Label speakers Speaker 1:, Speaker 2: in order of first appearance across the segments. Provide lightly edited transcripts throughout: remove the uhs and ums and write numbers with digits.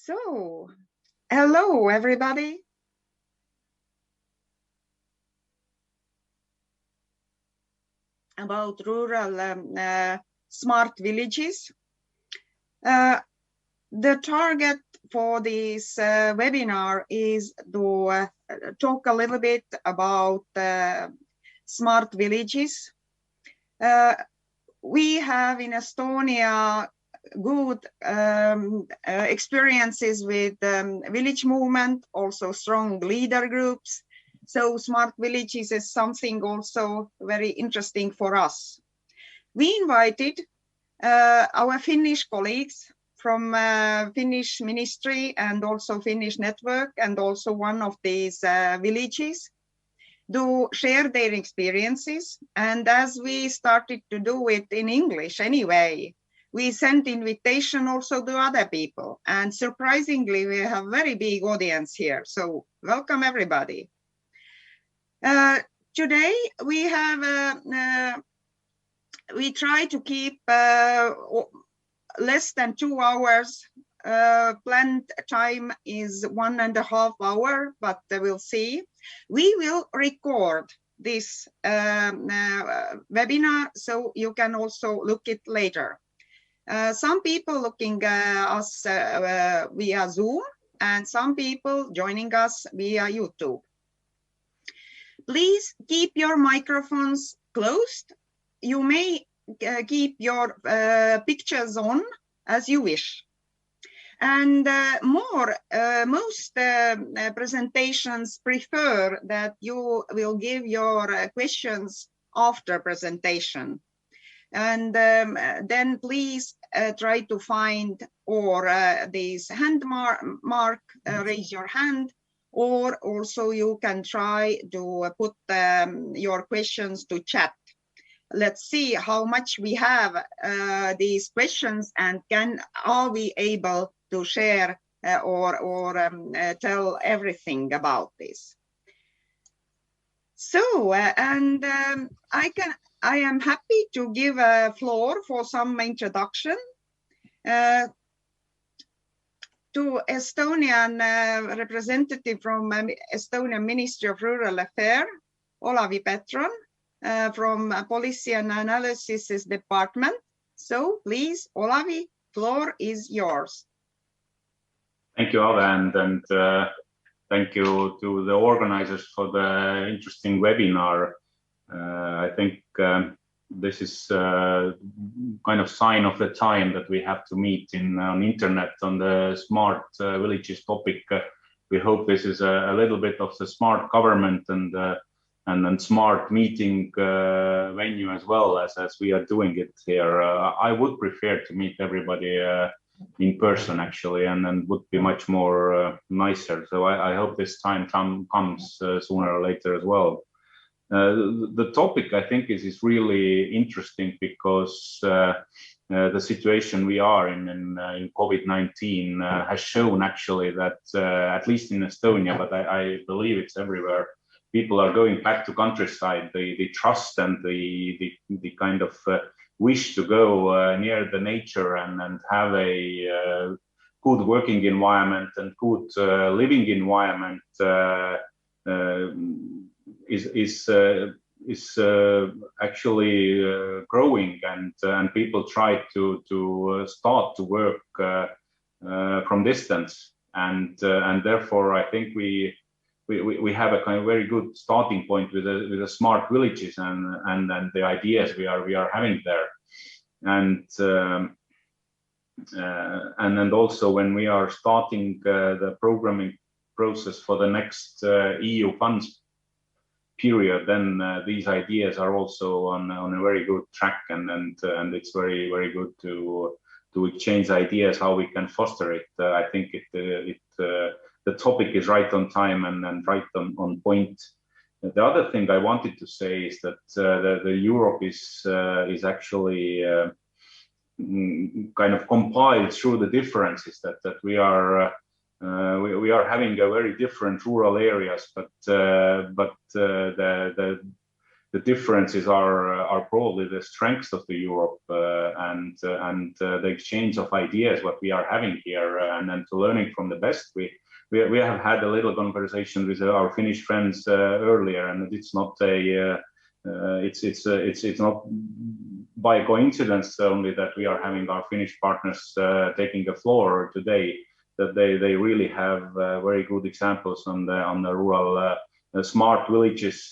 Speaker 1: So, hello everybody. About rural smart villages. The target for this webinar is to talk a little bit about smart villages. We have in Estonia good experiences with village movement, also strong leader groups. So smart villages is something also very interesting for us. We invited our Finnish colleagues from Finnish ministry and also Finnish network and also one of these villages to share their experiences. And as we started to do it in English anyway, we sent invitation also to other people. And surprisingly, we have very big audience here. So welcome everybody. Today we have, we try to keep less than 2 hours. Planned time is 1.5 hours, but we'll see. We will record this webinar, so you can also look it later. Some people looking us via Zoom and some people joining us via YouTube. Please keep your microphones closed. You may keep your pictures on as you wish. And most presentations prefer that you will give your questions after presentation. And then please try to find or this hand mark, raise your hand, or also you can try to put your questions to chat. Let's see how much we have these questions and are we able to share or tell everything about this. So, I am happy to give a floor for some introduction to Estonian representative from Estonian Ministry of Rural Affairs, Olavi Petron, from Policy and Analysis Department. So please, Olavi, floor is yours.
Speaker 2: Thank you, Ave, and thank you to the organizers for the interesting webinar. I think this is kind of sign of the time that we have to meet on internet on the smart villages topic. We hope this is a little bit of the smart government and smart meeting venue as well as we are doing it here. I would prefer to meet everybody in person actually, and would be much more nicer. So I hope this time comes sooner or later as well. The topic I think is really interesting because the situation we are in COVID-19 has shown actually that at least in Estonia, but I believe it's everywhere, people are going back to countryside. The trust and the kind of wish to go near the nature and have a good working environment and good living environment is actually growing, and people try to start to work from distance, and therefore I think we have a kind of very good starting point with the smart villages and the ideas we are having there, and then also when we are starting the programming process for the next EU funds period, then these ideas are also on a very good track, and it's very good to exchange ideas how we can foster it. I think the topic is right on time and right on point. The other thing I wanted to say is that the Europe is actually kind of compiled through the differences that we are having a very different rural areas, but the the differences are probably the strengths of the Europe, and the exchange of ideas what we are having here, and then to learning from the best. We have had a little conversation with our Finnish friends earlier, and it's not a it's not by coincidence only that we are having our Finnish partners taking the floor today. That they really have very good examples on the rural smart villages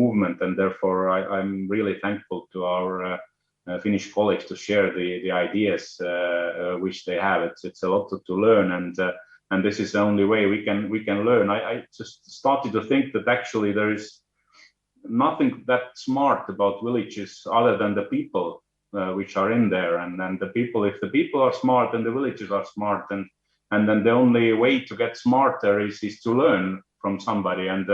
Speaker 2: movement, and therefore I'm really thankful to our Finnish colleagues to share the ideas which they have. It's a lot to learn, and this is the only way we can learn. I just started to think that actually there is nothing that smart about villages other than the people which are in there, and then the people. If the people are smart and the villages are smart, and then the only way to get smarter is to learn from somebody, and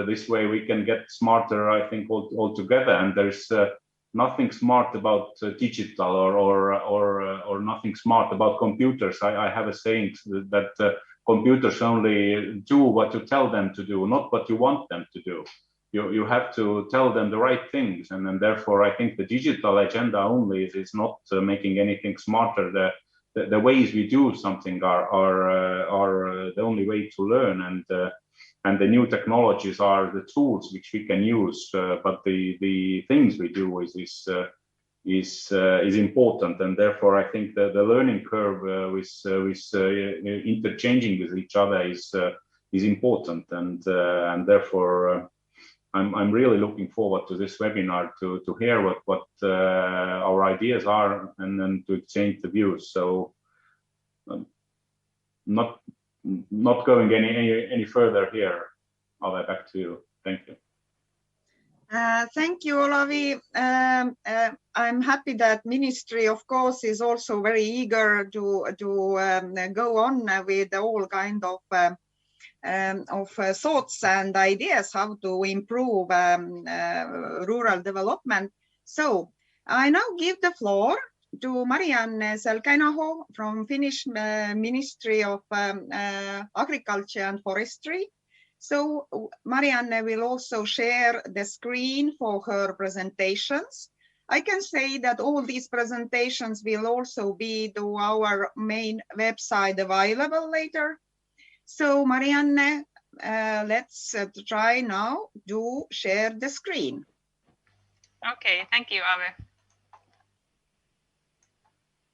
Speaker 2: this way we can get smarter, I think, all together. And there's nothing smart about digital or nothing smart about computers. I have a saying that computers only do what you tell them to do, not what you want them to do. You have to tell them the right things, and then therefore I think the digital agenda only is not making anything smarter. The ways we do something are the only way to learn, and the new technologies are the tools which we can use. But the things we do is important, and therefore I think that the learning curve with interchanging with each other is important, and therefore I'm really looking forward to this webinar to hear what our ideas are, and then to exchange the views. So not going any further here. I'll be back to you. Thank you.
Speaker 1: Thank you, Olavi. I'm happy that Ministry, of course, is also very eager to go on with all kind of thoughts and ideas how to improve rural development. So I now give the floor to Marianne Selkänaho from Finnish Ministry of Agriculture and Forestry. So Marianne will also share the screen for her presentations. I can say that all these presentations will also be to our main website available later. So Marianne, let's try now to share the screen.
Speaker 3: Okay, thank you, Ave.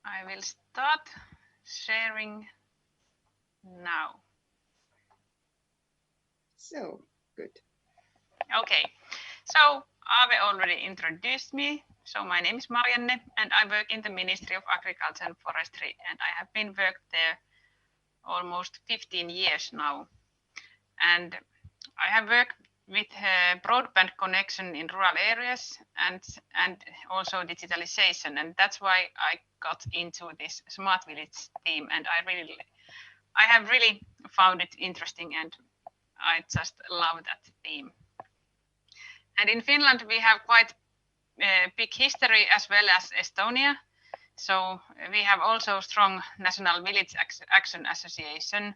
Speaker 3: I will start sharing now.
Speaker 1: So, good.
Speaker 3: Okay, so Ave already introduced me. So my name is Marianne, and I work in the Ministry of Agriculture and Forestry, and I have been worked there almost 15 years now. And I have worked with broadband connection in rural areas and also digitalization, and that's why I got into this smart village theme, and I have really found it interesting, and I just love that theme. And in Finland we have quite big history as well as Estonia. So we have also strong National Village Action Association,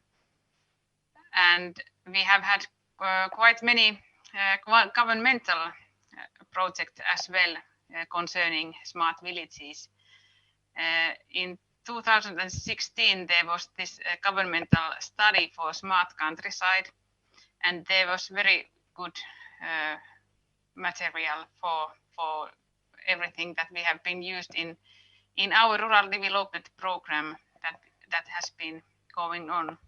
Speaker 3: and we have had quite many governmental projects as well concerning smart villages. In 2016 there was this governmental study for smart countryside, and there was very good material for everything that we have been used in our rural development program that has been going on.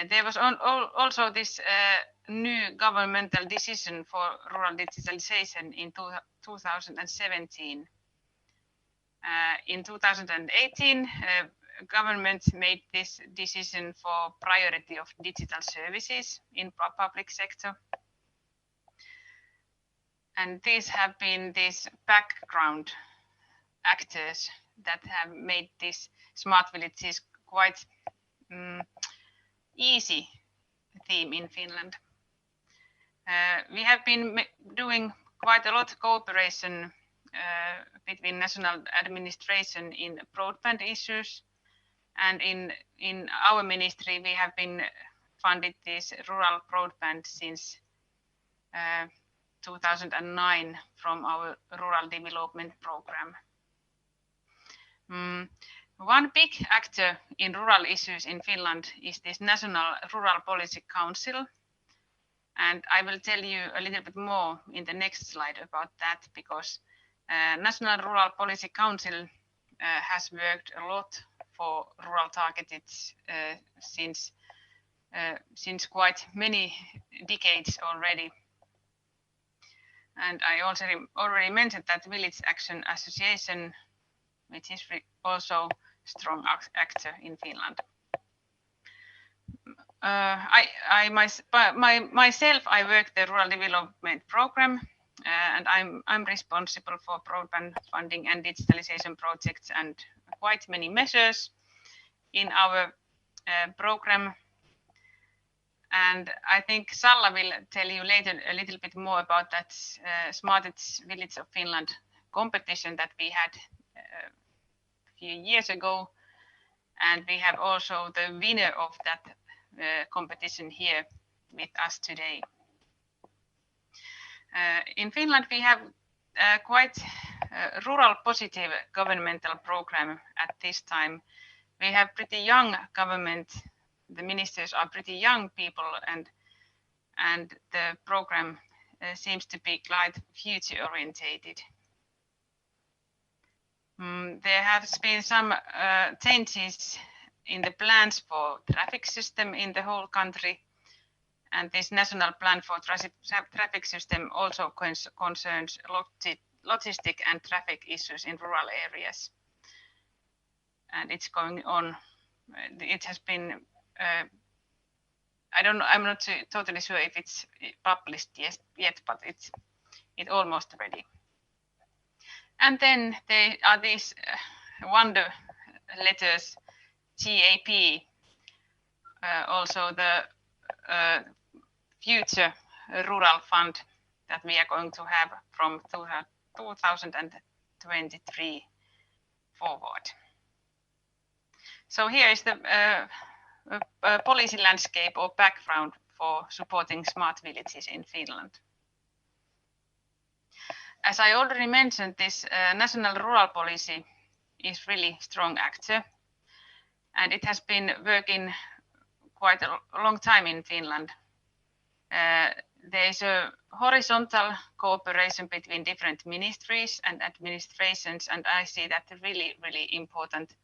Speaker 3: There was also this new governmental decision for rural digitalization in 2017. In 2018, government made this decision for priority of digital services in public sector. And these have been these background actors that have made these smart villages quite easy theme in Finland. We have been doing quite a lot of cooperation between national administration in broadband issues, and in our ministry we have been funded this rural broadband since 2009 from our rural development program. One big actor in rural issues in Finland is this National Rural Policy Council. And I will tell you a little bit more in the next slide about that, because National Rural Policy Council has worked a lot for rural targeted since quite many decades already. And I also already mentioned that Village Action Association, which is also strong actor in Finland. Myself, I work the rural development program, and I'm responsible for broadband funding and digitalization projects and quite many measures in our program. And I think Salla will tell you later a little bit more about that Smartest Village of Finland competition that we had a few years ago. And we have also the winner of that competition here with us today. In Finland, we have quite a rural positive governmental program at this time. We have pretty young government. The ministers are pretty young people, and the program seems to be quite future orientated. There has been some changes in the plans for traffic system in the whole country, and this national plan for traffic system also concerns logistic and traffic issues in rural areas. And it's going on. It has been I'm not totally sure if it's published yet, but it's almost ready. And then there are these wonder letters, GAP, also the future rural fund that we are going to have from 2023 forward. So here is the policy landscape or background for supporting smart villages in Finland. As I already mentioned, this national rural policy is really strong actor, and it has been working quite a long time in Finland. There is a horizontal cooperation between different ministries and administrations, and I see that really, really important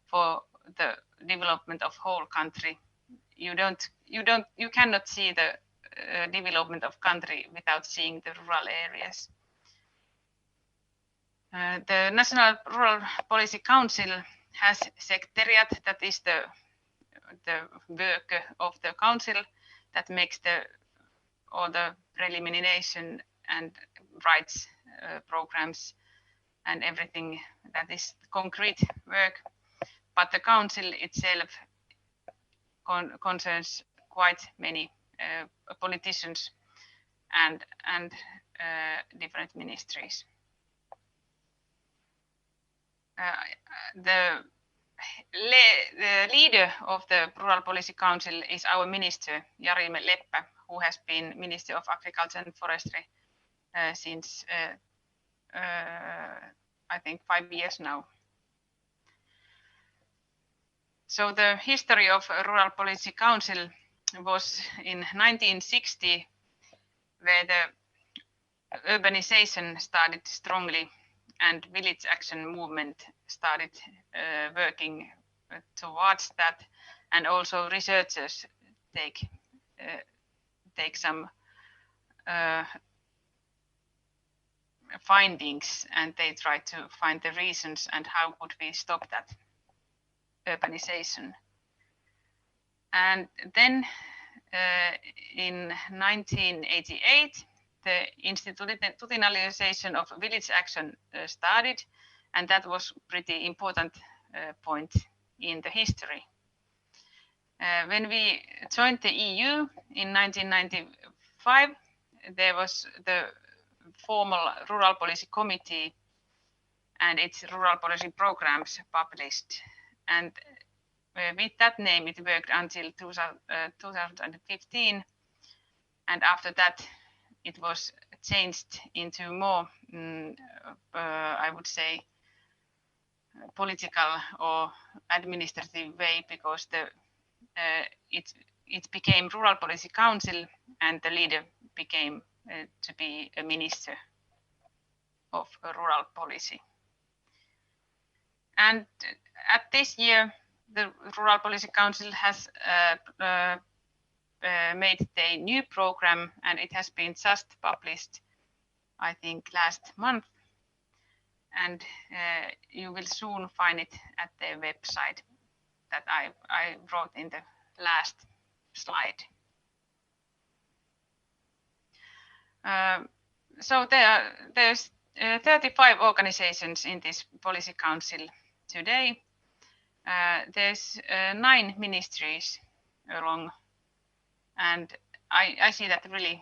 Speaker 3: for the development of whole country. You cannot see the development of country without seeing the rural areas. The National Rural Policy Council has secretariat, that is the work of the council that makes all the prelimination and rights programs and everything that is concrete work. But the council itself concerns quite many politicians and different ministries. The leader of the Rural Policy Council is our minister, Jari Leppä, who has been Minister of Agriculture and Forestry since, I think, 5 years now. So the history of Rural Policy Council was in 1960, where the urbanization started strongly and village action movement started working towards that, and also researchers take some findings, and they try to find the reasons and how could we stop that urbanization. And then in 1988, the institutionalization of village action started, and that was pretty important point in the history. When we joined the EU in 1995, there was the formal Rural Policy Committee and its rural policy programs published. And with that name, it worked until 2015. And after that, it was changed into more, I would say, political or administrative way, because it became Rural Policy Council, and the leader became to be a minister of rural policy. And at this year, the Rural Policy Council has made a new program, and it has been just published, I think, last month. And you will soon find it at their website that I wrote in the last slide. So there's 35 organizations in this policy council today. There's 9 ministries along, and I see that really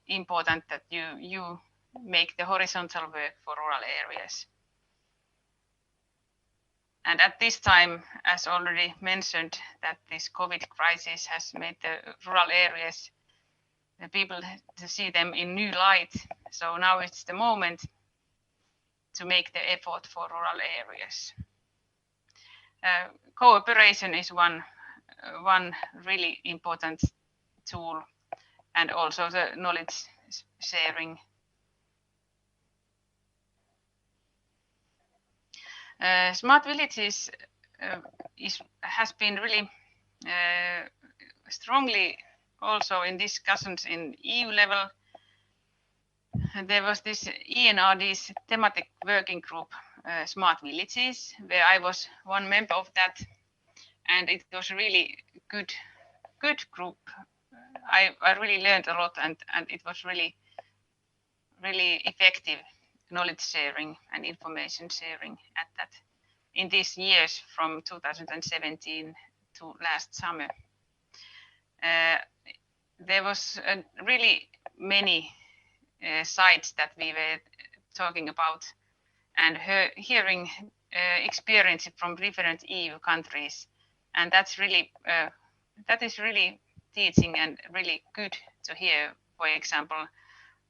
Speaker 3: important that you make the horizontal work for rural areas. And at this time, as already mentioned, that this COVID crisis has made the rural areas, the people to see them in new light. So now it's the moment to make the effort for rural areas. Cooperation is one really important tool, and also the knowledge sharing. Smart villages has been really strongly also in discussions in EU level. There was this ENRD's thematic working group, Smart Villages, where I was one member of that, and it was really good group. I really learned a lot, and it was really effective knowledge sharing and information sharing at that in these years from 2017 to last summer. There was really many sites that we were talking about, and hearing experience from different EU countries, and that is really teaching and really good to hear. For example,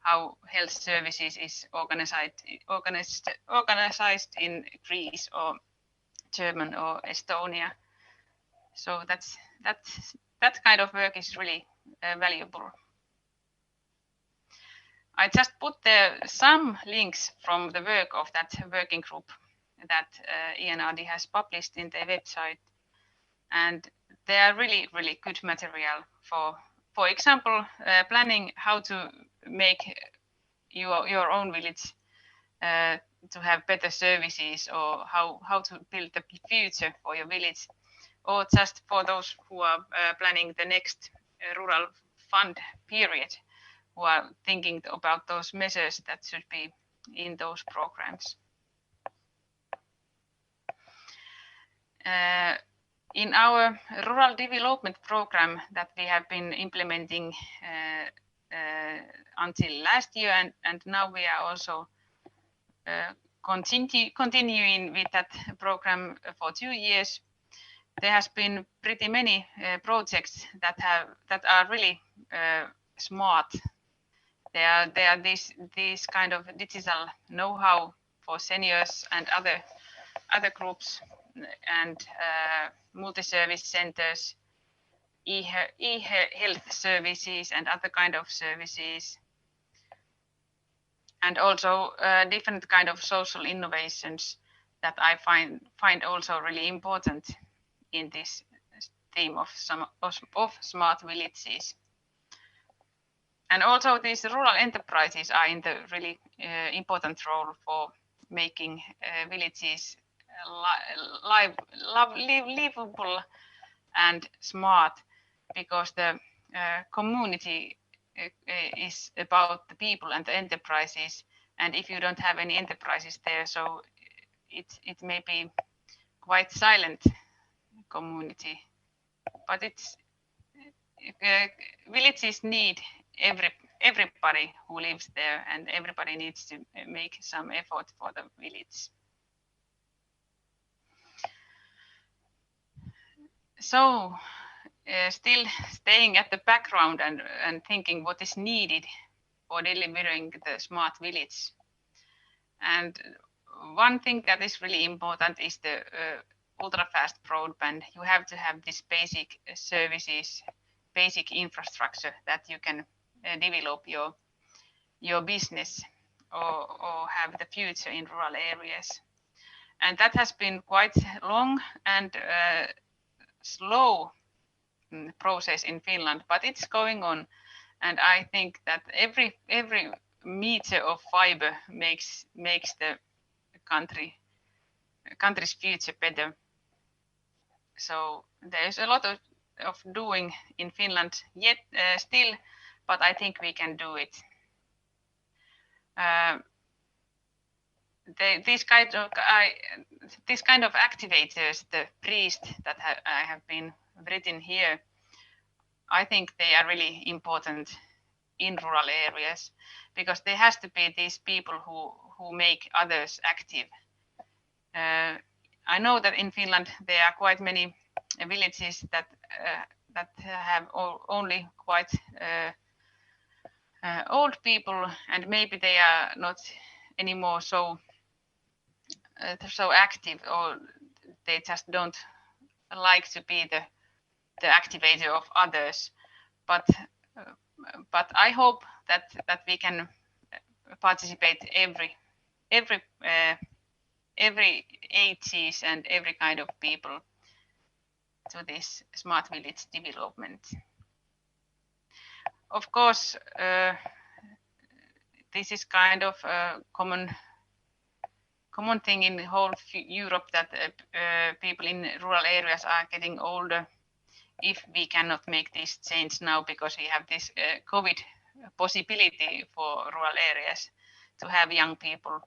Speaker 3: how health services is organized in Greece or Germany or Estonia. So that kind of work is really valuable. I just put there some links from the work of that working group that ENRD has published in their website, and they are really good material for example, planning how to make your own village to have better services, or how to build the future for your village, or just for those who are planning the next rural fund period, who are thinking about those measures that should be in those programs. In our rural development program that we have been implementing until last year, and now we are also continuing with that program for 2 years, there has been pretty many projects that are really smart. There are these kind of digital know-how for seniors and other groups, and multi-service centers, e-health services, and other kind of services, and also different kind of social innovations that I find also really important in this theme of smart villages. And also these rural enterprises are in the really important role for making villages livable and smart, because the community is about the people and the enterprises, and if you don't have any enterprises there, so it may be quite silent community. But it's villages need everybody who lives there, and everybody needs to make some effort for the village. So still staying at the background and thinking what is needed for delivering the smart village. And one thing that is really important is the ultra-fast broadband. You have to have these basic services, basic infrastructure that you can develop your business or have the future in rural areas. And that has been quite long and slow process in Finland, but it's going on. And I think that every meter of fiber makes the country's future better. So there's a lot of doing in Finland yet still, but I think we can do it. This kind of activators, the priest that I have been written here, I think they are really important in rural areas because there has to be these people who make others active. I know that in Finland there are quite many villages that have only quite old people, and maybe they are not anymore so active, or they just don't like to be the activator of others. But I hope that we can participate every ages and every kind of people to this smart village development. Of course, this is kind of a common thing in the whole Europe that people in rural areas are getting older. If we cannot make this change now because we have this COVID possibility for rural areas to have young people.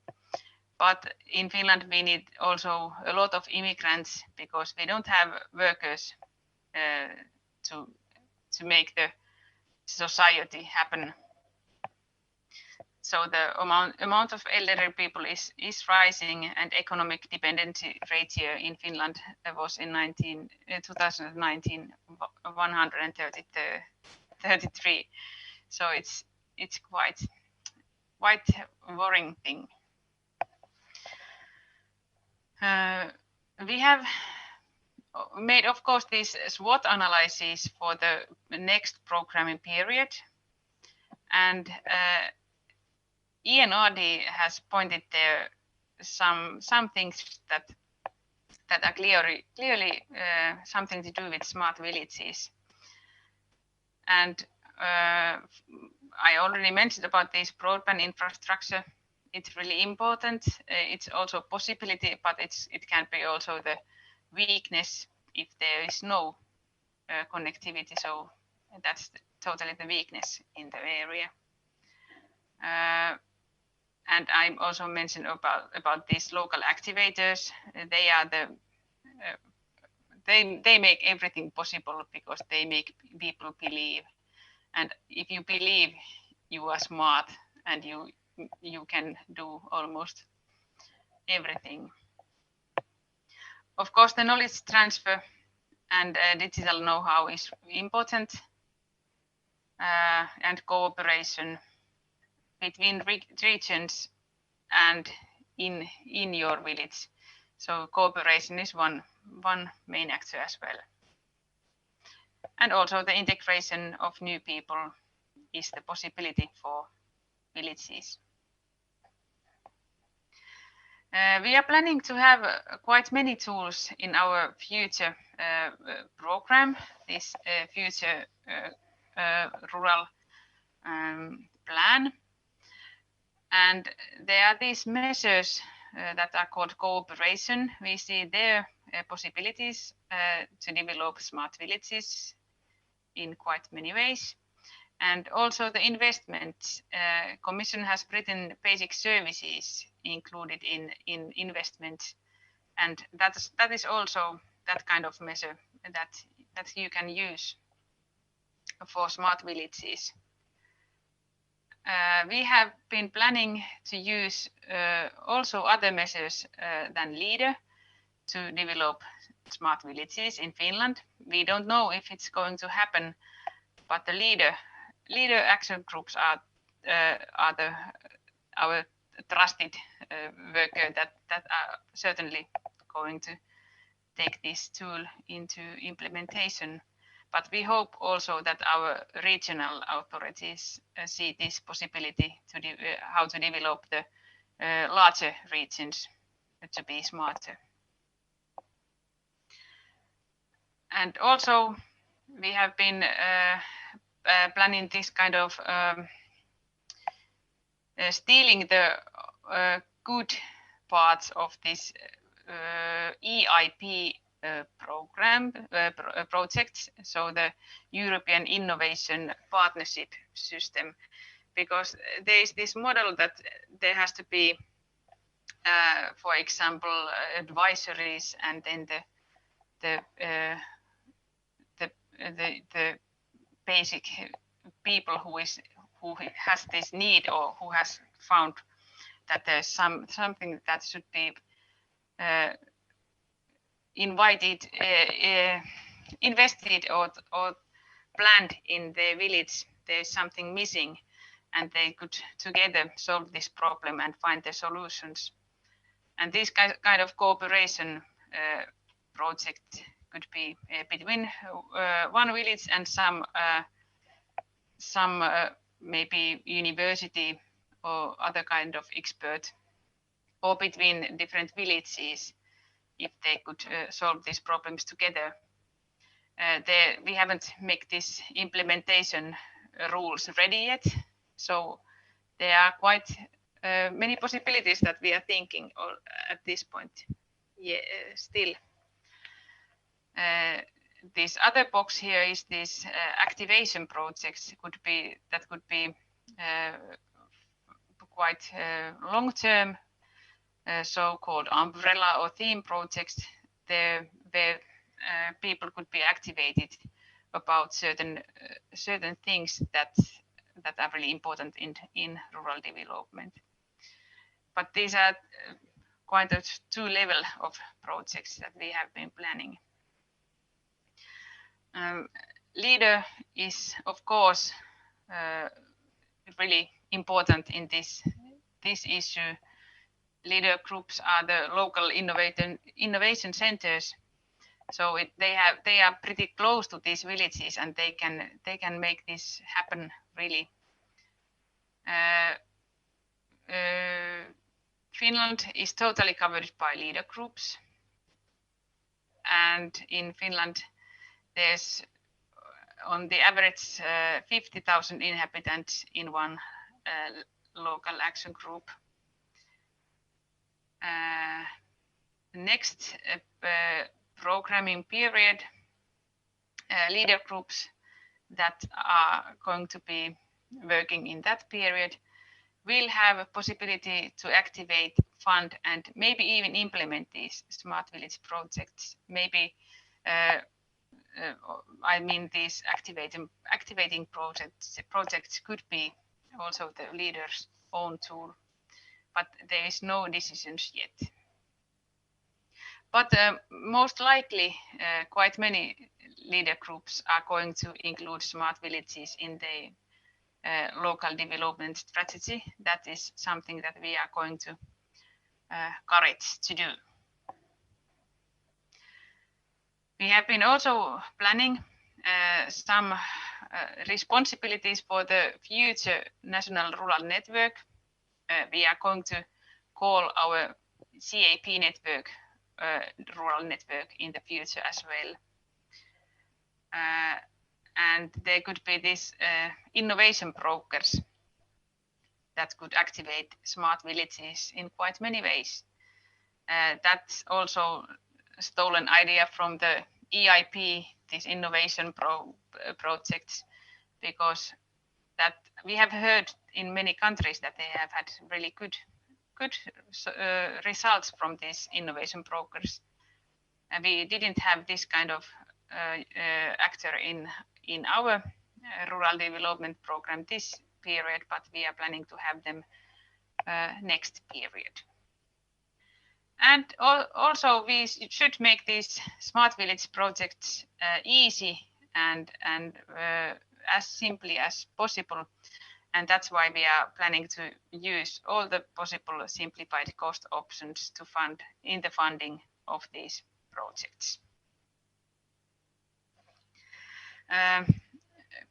Speaker 3: But in Finland, we need also a lot of immigrants because we don't have workers to make the society happen. So the amount of elderly people is rising, and economic dependency rate here in Finland was in 2019 133. So it's quite worrying thing. We have made, of course, these SWOT analyses for the next programming period, and ENRD has pointed there some things that are clearly something to do with smart villages. And I already mentioned about this broadband infrastructure. It's really important. It's also a possibility, but it can be also the weakness if there is no connectivity. So that's totally the weakness in the area. And I also mentioned about these local activators. They are they make everything possible because they make people believe. And if you believe, you are smart and you can do almost everything. Of course, the knowledge transfer and digital know-how is important, and cooperation between regions and in your village. So cooperation is one main actor as well. And also the integration of new people is the possibility for villages. We are planning to have quite many tools in our future program, this future rural plan. And there are these measures that are called cooperation. We see there possibilities to develop smart villages in quite many ways. And also the investment. Commission has written basic services included in investment. And that is also that kind of measure that you can use for smart villages. We have been planning to use also other measures than LEADER. to develop smart villages in Finland. We don't know if it's going to happen, but the leader action groups are our trusted worker that are certainly going to take this tool into implementation. But we hope also that our regional authorities see this possibility to how to develop the larger regions to be smarter. And also we have been planning this kind of stealing the good parts of this EIP program projects, so the European Innovation Partnership System, because there is this model that there has to be, for example, advisories, and then the basic people who has this need, or who has found that there's something that should be invested or planned in the village. There's something missing, and they could together solve this problem and find the solutions. And this kind of cooperation project could be between one village and some maybe university or other kind of expert, or between different villages, if they could solve these problems together. We haven't made this implementation rules ready yet, so there are quite many possibilities that we are thinking at this point. Yeah, still. This other box here is this activation projects could be quite long-term, so-called umbrella or theme projects, where people could be activated about certain things that are really important in rural development. But these are quite a two-level of projects that we have been planning. Leader is, of course, really important in this issue. Leader groups are the local innovation centers, so they are pretty close to these villages, and they can make this happen really. Finland is totally covered by leader groups, and in Finland there's on the average 50,000 inhabitants in one local action group. Next programming period, leader groups that are going to be working in that period will have a possibility to activate, fund, and maybe even implement these smart village projects. Maybe I mean, these activating projects could be also the leader's own tool, but there is no decisions yet. But most likely, quite many leader groups are going to include smart villages in the local development strategy. That is something that we are going to courage to do. We have been also planning some responsibilities for the future National Rural Network. We are going to call our CAP network Rural Network in the future as well. And there could be these innovation brokers that could activate smart villages in quite many ways. That's also stolen idea from the EIP, these innovation projects, because that we have heard in many countries that they have had really good results from these innovation brokers. And we didn't have this kind of actor in our rural development program this period, but we are planning to have them next period. And also we should make these smart village projects easy and as simply as possible. And that's why we are planning to use all the possible simplified cost options to fund in the funding of these projects.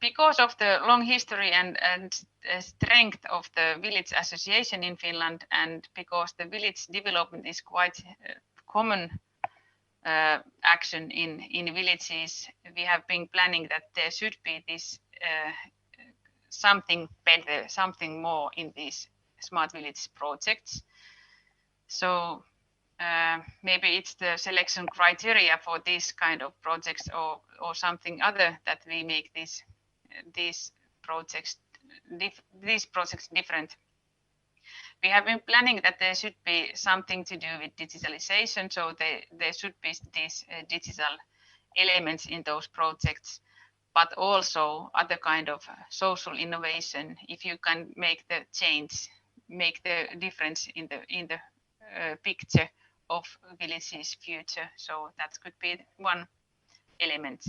Speaker 3: Because of the long history and strength of the village association in Finland, and because the village development is quite common action in villages, we have been planning that there should be this something better, something more in these smart village projects. So maybe it's the selection criteria for this kind of projects or something other that we make these projects different. We have been planning that there should be something to do with digitalization, so there should be these digital elements in those projects, but also other kind of social innovation. If you can make the change, make the difference in the picture of villages' future, so that could be one element.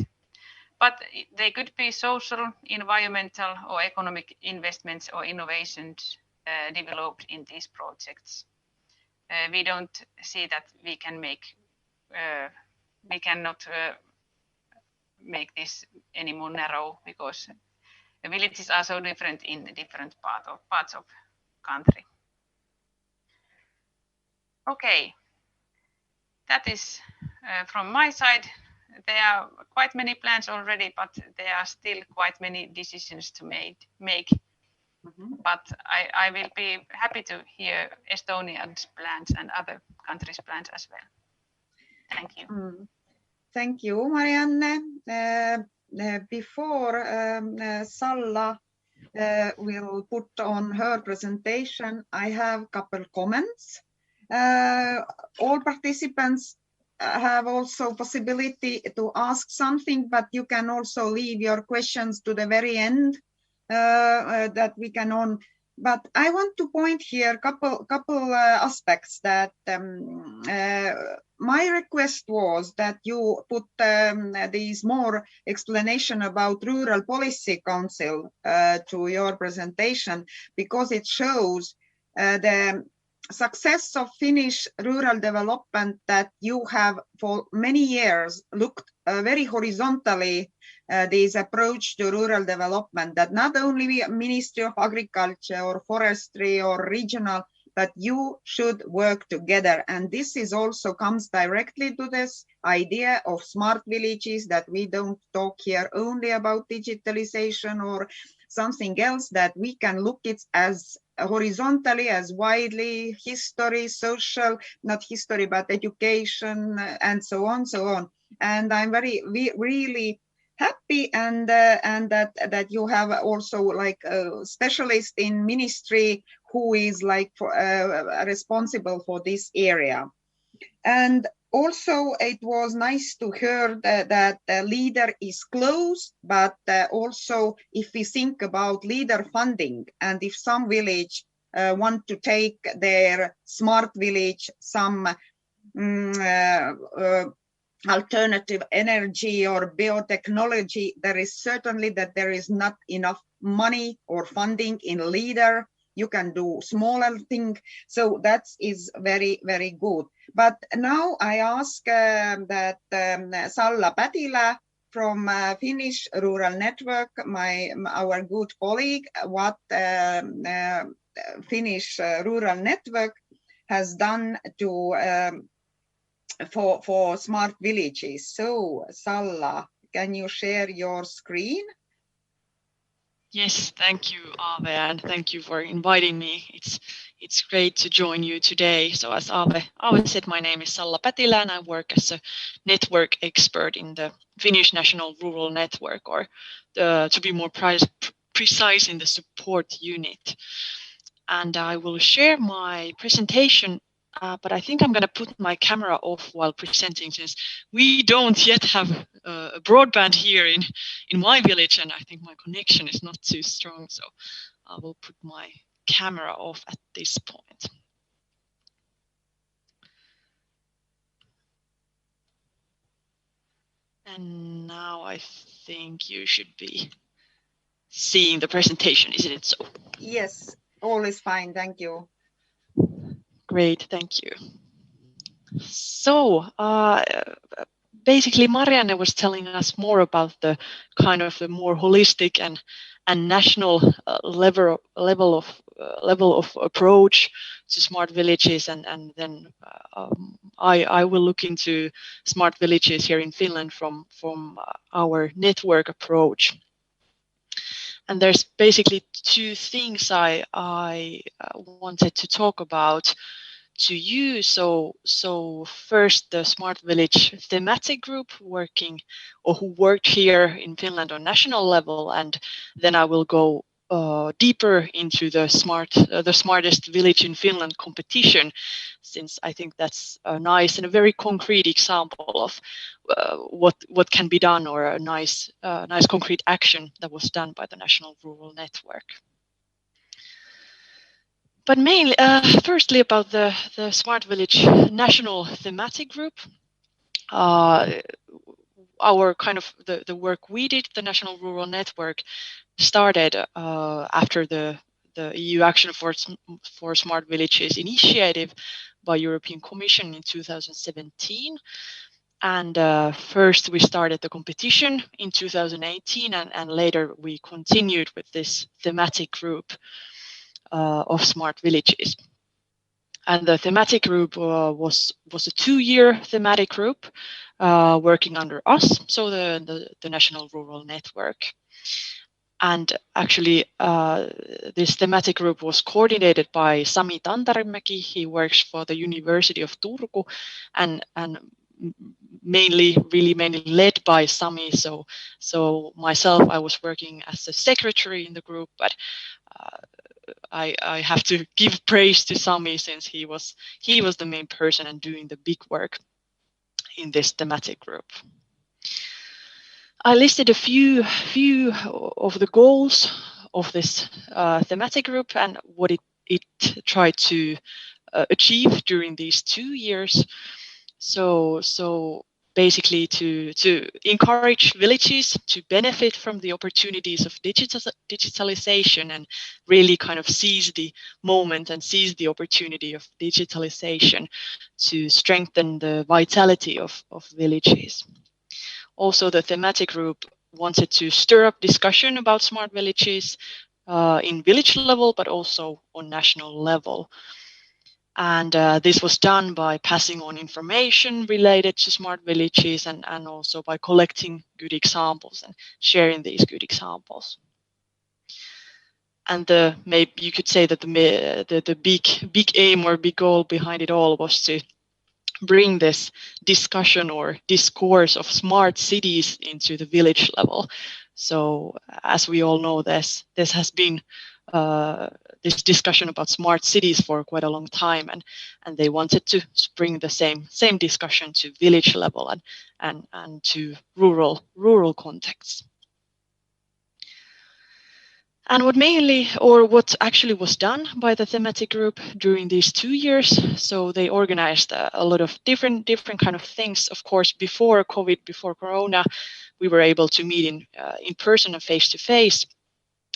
Speaker 3: But they could be social, environmental, or economic investments or innovations developed in these projects. We don't see that we can make, we cannot make this any more narrow, because the villages are so different in different parts of country. Okay, that is from my side. There are quite many plans already, but there are still quite many decisions to make. But I will be happy to hear Estonia's plans and other countries' plans as well. Thank you.
Speaker 1: Thank you, Marianne. Before Salla will put on her presentation, I have a couple comments. All participants have also possibility to ask something, but you can also leave your questions to the very end that we can on. But I want to point here couple aspects that my request was that you put these more explanation about Rural Policy Council to your presentation, because it shows the success of Finnish rural development, that you have for many years looked very horizontally this approach to rural development, that not only Ministry of Agriculture or Forestry or regional, but you should work together. And this is also comes directly to this idea of smart villages, that we don't talk here only about digitalization or something else, that we can look it as horizontally, as widely, history, social, not history, but education, and so on, so on. And I'm really happy and that you have also like a specialist in ministry who is like responsible for this area. And also it was nice to hear that the leader is close, but also if we think about leader funding, and if some village want to take their smart village some alternative energy or biotechnology, there is certainly that there is not enough money or funding in leader. You can do smaller thing, so that is very, very good. But now I ask that Salla Pätilä from Finnish Rural Network, our good colleague, what Finnish Rural Network has done to for smart villages. So Salla, can you share your screen?
Speaker 4: Yes, thank you, Aave, and thank you for inviting me. It's great to join you today. So as Aave said, my name is Salla Pätilä, and I work as a network expert in the Finnish National Rural Network, or to be more precise, in the support unit. And I will share my presentation, but I think I'm going to put my camera off while presenting, since we don't yet have a broadband here in my village, and I think my connection is not too strong. So I will put my camera off at this point. And now I think you should be seeing the presentation, isn't it so?
Speaker 1: Yes, all is fine. Thank you.
Speaker 4: Great, thank you. So basically Marianne was telling us more about the kind of the more holistic and national level of approach to smart villages, and then I will look into smart villages here in Finland from our network approach. And there's basically two things I wanted to talk about to you. So first, the Smart Village thematic group who worked here in Finland on national level, and then I will go deeper into the smartest village in Finland competition, since I think that's a nice and a very concrete example of what can be done, or a nice concrete action that was done by the National Rural Network. But mainly, firstly, about the Smart Village National Thematic Group. Our kind of the work we did, the National Rural Network, started after the EU Action for Smart Villages initiative by European Commission in 2017. And first we started the competition in 2018, and later we continued with this thematic group of smart villages. And the thematic group was a 2-year thematic group working under us, so the National Rural Network. And actually, this thematic group was coordinated by Sami Tantarimäki. He works for the University of Turku, and mainly led by Sami. So myself, I was working as a secretary in the group, but I have to give praise to Sami, since he was the main person and doing the big work in this thematic group. I listed a few of the goals of this thematic group and what it tried to achieve during these 2 years. So basically to encourage villages to benefit from the opportunities of digitalization, and really kind of seize the moment and seize the opportunity of digitalization to strengthen the vitality of villages. Also, the thematic group wanted to stir up discussion about smart villages in village level, but also on national level. And this was done by passing on information related to smart villages, and also by collecting good examples and sharing these good examples. And maybe you could say that the big aim or big goal behind it all was to bring this discussion or discourse of smart cities into the village level. So as we all know, this has been this discussion about smart cities for quite a long time, and they wanted to bring the same discussion to village level and to rural contexts. And what actually was done by the thematic group during these 2 years, so they organized a lot of different kind of things. Of course, before COVID, before Corona, we were able to meet in person and face to face.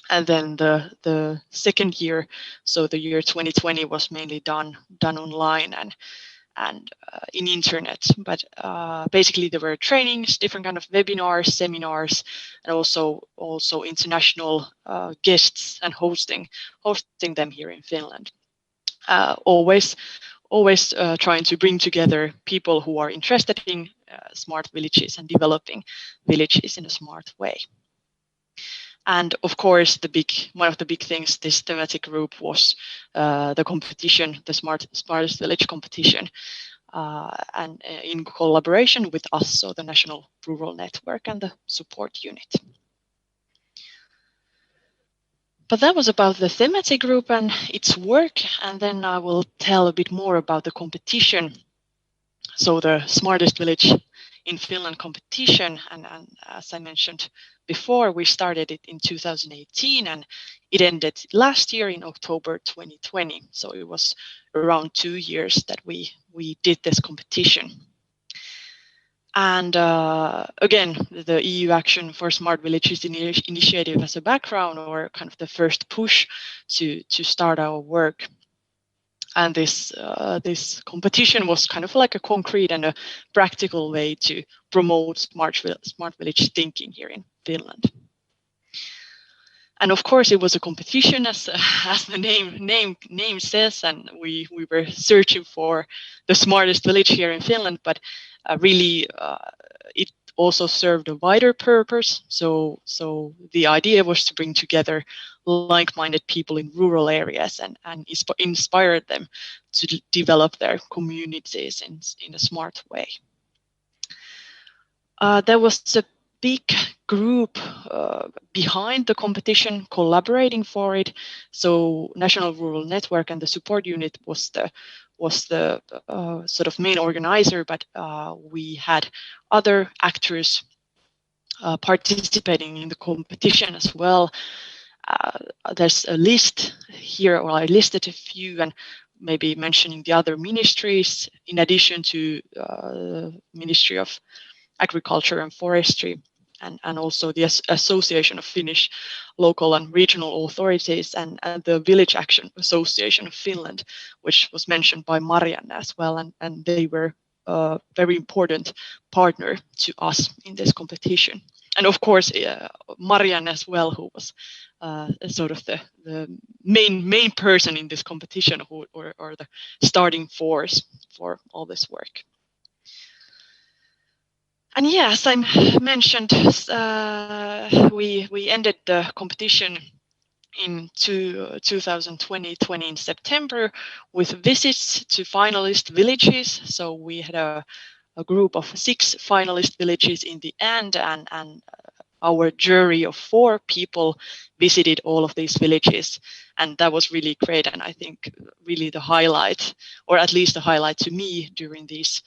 Speaker 4: And then the second year, so the year 2020, was mainly done online and in internet. But basically there were trainings, different kind of webinars, seminars, and also international guests, and hosting them here in Finland. Always trying to bring together people who are interested in smart villages and developing villages in a smart way. And of course, one of the big things this thematic group was the competition, the smartest village competition, and in collaboration with us, so the National Rural Network and the support unit. But that was about the thematic group and its work, and then I will tell a bit more about the competition. So the smartest village in Finland competition, and as I mentioned before, we started it in 2018 and it ended last year in October 2020. So it was around 2 years that we did this competition. And again, the EU Action for Smart Villages initiative as a background, or kind of the first push to start our work. And this competition was kind of like a concrete and a practical way to promote smart village thinking here in Finland. And of course, it was a competition, as the name says, and we were searching for the smartest village here in Finland. But really, it also served a wider purpose. So the idea was to bring together like-minded people in rural areas and inspire them to develop their communities in a smart way. There was a big group behind the competition collaborating for it. So National Rural Network and the support unit was the sort of main organizer, but we had other actors participating in the competition as well. There's a list here, or I listed a few, and maybe mentioning the other ministries in addition to Ministry of Agriculture and Forestry, and also the Association of Finnish Local and Regional Authorities, and the Village Action Association of Finland, which was mentioned by Marianne as well, and they were a very important partner to us in this competition. And of course, Marianne as well, who was sort of the main person in this competition, or the starting force for all this work. And yeah, as I mentioned, we ended the competition in 2020 in September with visits to finalist villages. So we had a group of 6 finalist villages in the end, and our jury of 4 people visited all of these villages, and that was really great. And I think really the highlight, or at least the highlight to me during these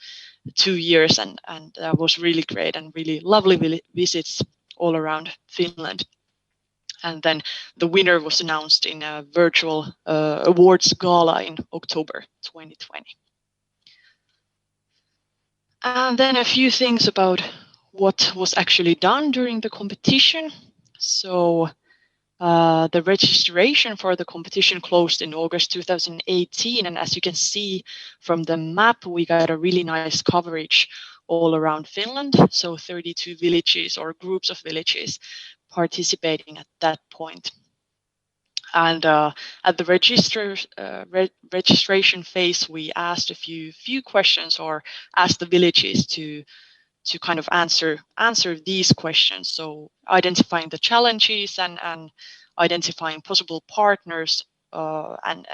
Speaker 4: 2 years, and that was really great and really lovely visits all around Finland. And then the winner was announced in a virtual awards gala in October 2020. And then a few things about what was actually done during the competition. So the registration for the competition closed in August 2018, and as you can see from the map, we got a really nice coverage all around Finland. So 32 villages or groups of villages participating at that point. And at the registration phase, we asked a few questions, or asked the villages to kind of answer these questions. So identifying the challenges and identifying possible partners and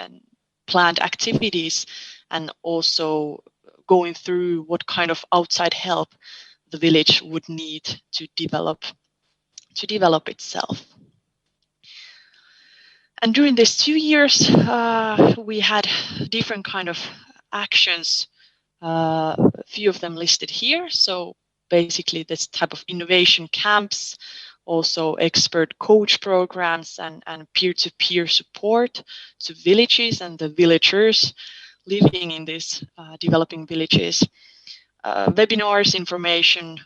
Speaker 4: planned activities, and also going through what kind of outside help the village would need to develop itself. And during these 2 years, we had different kind of actions. A few of them listed here. So basically this type of innovation camps, also expert coach programs, and peer-to-peer support to villages and the villagers living in these developing villages. Webinars, information,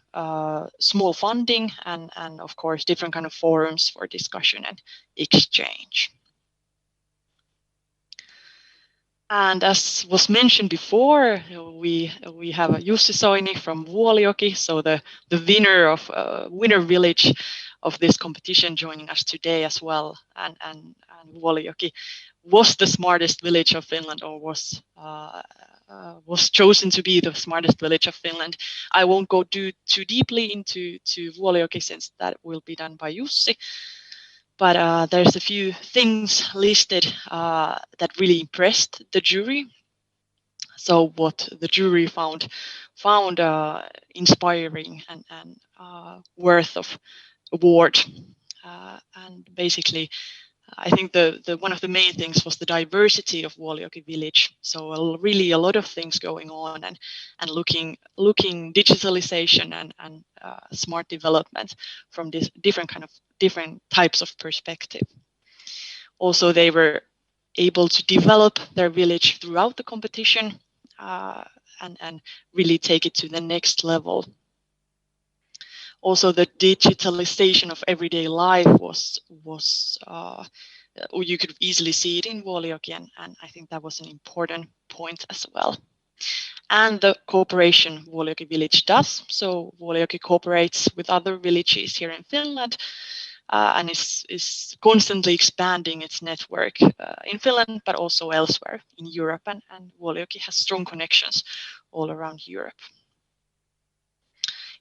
Speaker 4: small funding, and of course different kind of forums for discussion and exchange. And as was mentioned before, we have Jussi Soini from Vuolijoki, so the winner of winner village of this competition, joining us today as well. And Vuolijoki was the smartest village of Finland, or was chosen to be the smartest village of Finland. I won't go too deeply into Vuolijoki, since that will be done by Jussi. But there's a few things listed that really impressed the jury. So what the jury found inspiring and worth of award. And basically, I think the one of the main things was the diversity of Vuolijoki village. So really a lot of things going on, and looking digitalization and smart development from this different types of perspective. Also, they were able to develop their village throughout the competition and really take it to the next level. also the digitalization of everyday life was or you could easily see it in Vuolijoki, and I think that was an important point as well. And the cooperation Vuolijoki village does. So Vuolijoki cooperates with other villages here in Finland and is constantly expanding its network in Finland, but also elsewhere in Europe. And Vuolijoki has strong connections all around Europe.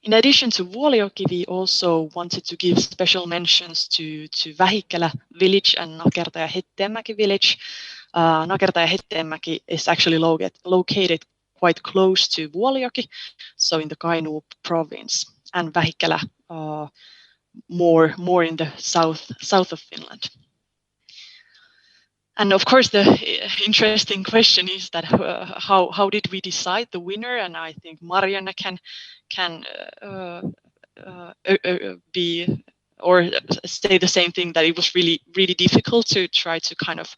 Speaker 4: In addition to Vuolijoki, we also wanted to give special mentions to Vahikala Village and Nakerta ja Hettemäki Village. Nakerta ja Hettemäki is actually located quite close to Vuolijoki, so in the Kainuu province, and Vahikala more in the south of Finland. And of course, the interesting question is that how did we decide the winner? And I think Marianne can be or say the same thing, that it was really difficult to try to kind of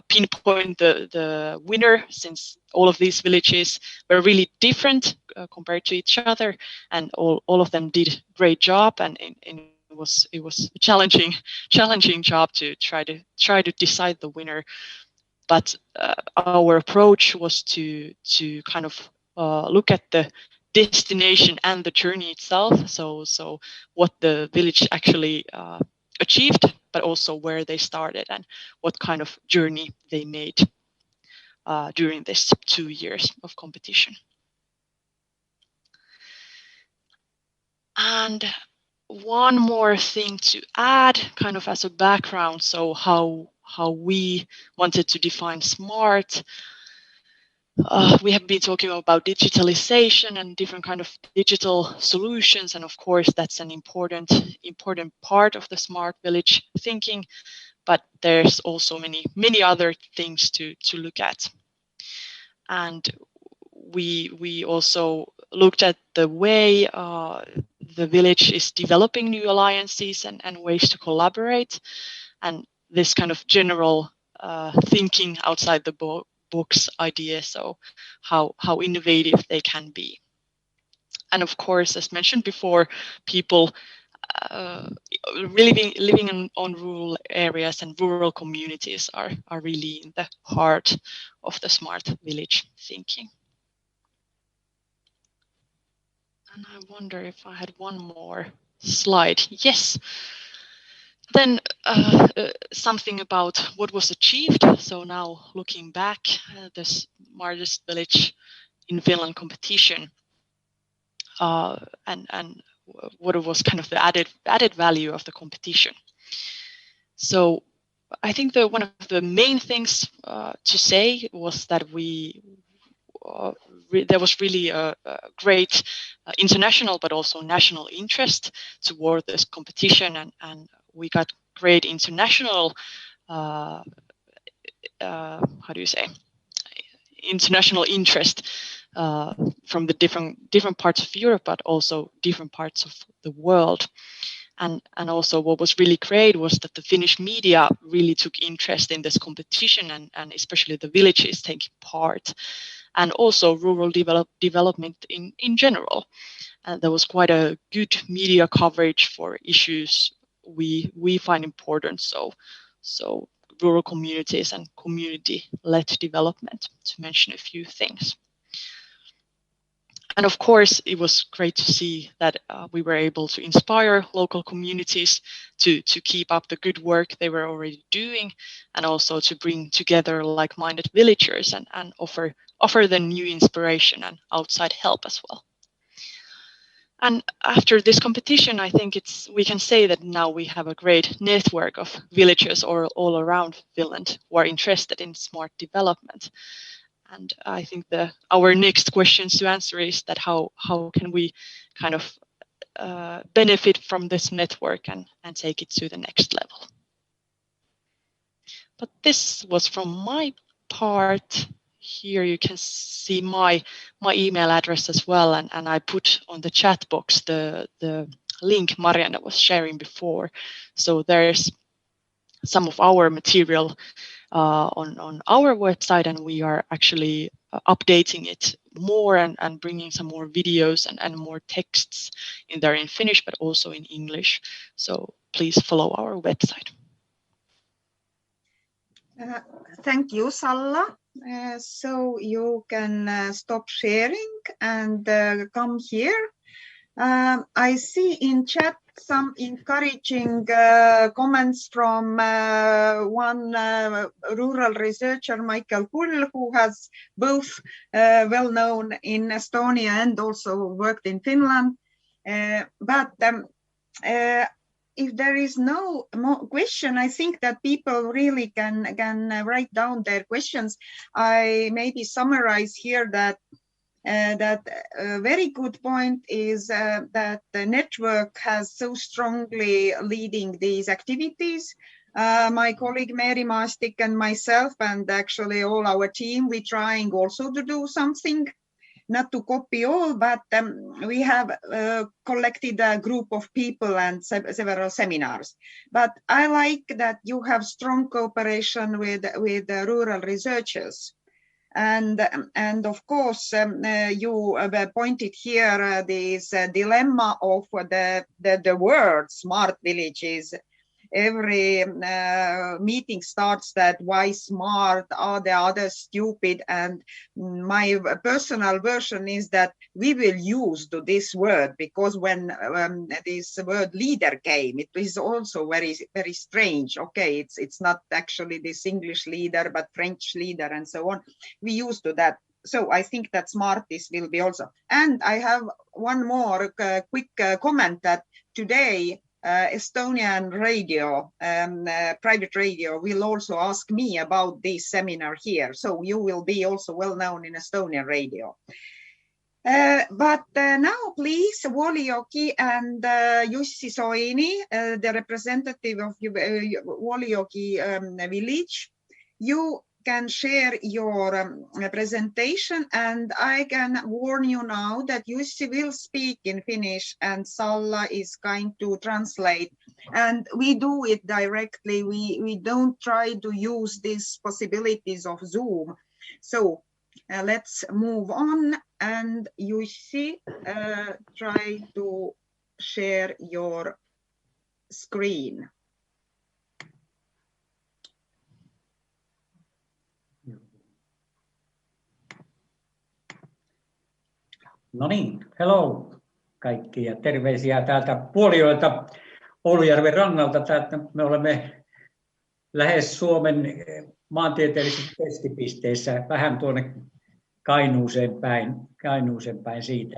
Speaker 4: pinpoint the winner, since all of these villages were really different compared to each other, and all of them did great job, and it was a challenging job to try to decide the winner. But our approach was to kind of look at the destination and the journey itself. So what the village actually achieved, but also where they started and what kind of journey they made during this 2 years of competition. And one more thing to add, kind of as a background, so how we wanted to define SMART. We have been talking about digitalization and different kind of digital solutions, and of course that's an important part of the smart village thinking. But there's also many other things to look at, and we also looked at the way the village is developing new alliances and ways to collaborate, and this kind of general thinking outside the box idea, so how innovative they can be. And of course, as mentioned before, people living on rural areas and rural communities are really in the heart of the smart village thinking. And I wonder if I had one more slide. Yes. Then something about what was achieved. So now looking back, the smartest village in Finland competition, and what was kind of the added value of the competition. So I think one of the main things to say was that there was really a great international but also national interest toward this competition, and we got great international international interest from the different parts of Europe, but also different parts of the world. And also what was really great was that the Finnish media really took interest in this competition, and especially the villages taking part, and also rural development in general. And there was quite a good media coverage for issues we find important, so rural communities and community-led development, to mention a few things. And of course, it was great to see that we were able to inspire local communities to keep up the good work they were already doing, and also to bring together like-minded villagers and offer them new inspiration and outside help as well. And after this competition, I think we can say that now we have a great network of villagers all around Finland who are interested in smart development. And I think our next questions to answer is that how can we kind of benefit from this network and take it to the next level. But this was from my part. Here you can see my email address as well, and I put on the chat box the link Marianne was sharing before. So there's some of our material on our website, and we are actually updating it more and bringing some more videos and more texts in there in Finnish, but also in English. So please follow our website.
Speaker 1: Thank you, Salla. So you can stop sharing and come here. I see in chat some encouraging comments from one rural researcher, Michael Pull, who has both well known in Estonia and also worked in Finland. If there is no more question, I think that people really can write down their questions. I maybe summarize here that a very good point is that the network has so strongly leading these activities. My colleague Mary Maastik and myself, and actually all our team, we're trying also to do something. Not to copy all, but we have collected a group of people and several seminars. But I like that you have strong cooperation with rural researchers. And of course, you pointed here this dilemma of the word smart villages. Every meeting starts that why smart, are the others stupid? And my personal version is that we will use to this word because when this word leader came, it is also very, very strange. Okay, it's not actually this English leader, but French leader and so on. We used to that. So I think that smart this will be also. And I have one more quick comment that today, Estonian radio, private radio, will also ask me about this seminar here. So you will be also well known in Estonian radio. But now, please, Vuolijoki and Jussi Soini, the representative of Vuolijoki village, you can share your presentation, and I can warn you now that Jussi will speak in Finnish and Salla is going to translate, and we do it directly. We don't try to use these possibilities of Zoom. So let's move on, and Jussi, try to share your screen.
Speaker 5: No niin, hello kaikki ja terveisiä täältä Vuolijoelta Oulujärven rannalta. Täältä me olemme lähes Suomen maantieteellisessä keskipisteessä, vähän tuonne Kainuuseen päin siitä.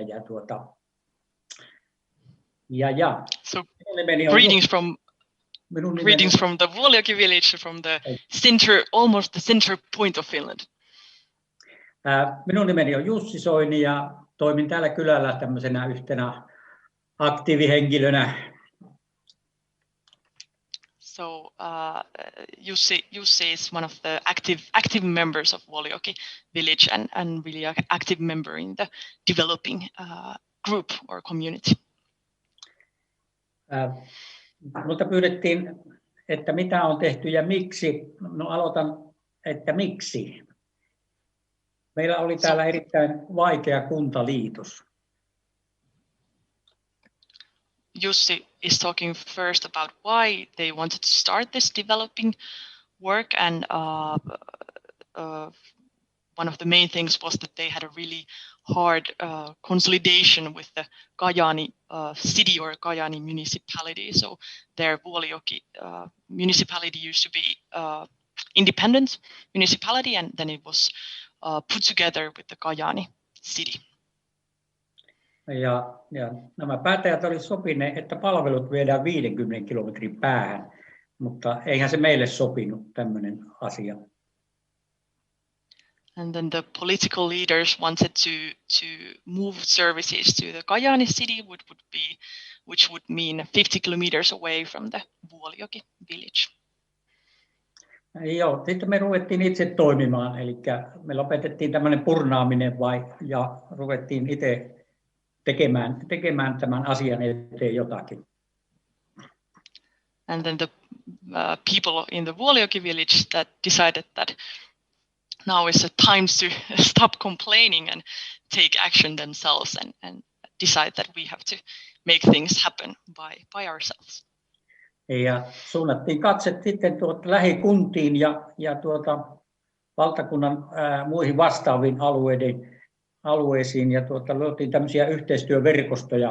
Speaker 4: So greetings from the Vuolijoki village, from the center, almost the center point of Finland.
Speaker 5: Minun nimeni on Jussi Soini ja toimin täällä kylällä tämmöisenä yhtenä aktiivihenkilönä.
Speaker 4: So Jussi is one of the active members of Vuolijoki village and really an active member in the developing group or community.
Speaker 5: Minulta pyydettiin, että mitä on tehty ja miksi. No aloitan, että miksi. Meillä oli täällä erittäin vaikea kuntaliitos.
Speaker 4: Jussi is talking first about why they wanted to start this developing work, and one of the main things was that they had a really hard consolidation with the Kajaani city or Kajaani municipality. So their Vuolijoki municipality used to be independent municipality, and then it was put together with the Kajaani city.
Speaker 5: Ja nämä päättäjät olivat sopineet, että palvelut viedään 50 kilometrin päähän, mutta eihän se meille sopinut tämmöinen asia.
Speaker 4: And then the political leaders wanted to move services to the Kajaani city, which would mean 50 kilometers away from the Vuolijoki village.
Speaker 5: Joo, sitten me ruvettiin itse toimimaan, eli me lopetettiin tämmöinen purnaaminen ja ruvettiin itse tekemään tämän asian eteen jotakin.
Speaker 4: And then the people in the Vuolijoki village that decided that now is a time to stop complaining and take action themselves and decide that we have to make things happen by ourselves.
Speaker 5: Ja suunnattiin katset sitten lähikuntiin ja valtakunnan muihin vastaaviin alueisiin ja luotiin tämmöisiä yhteistyöverkostoja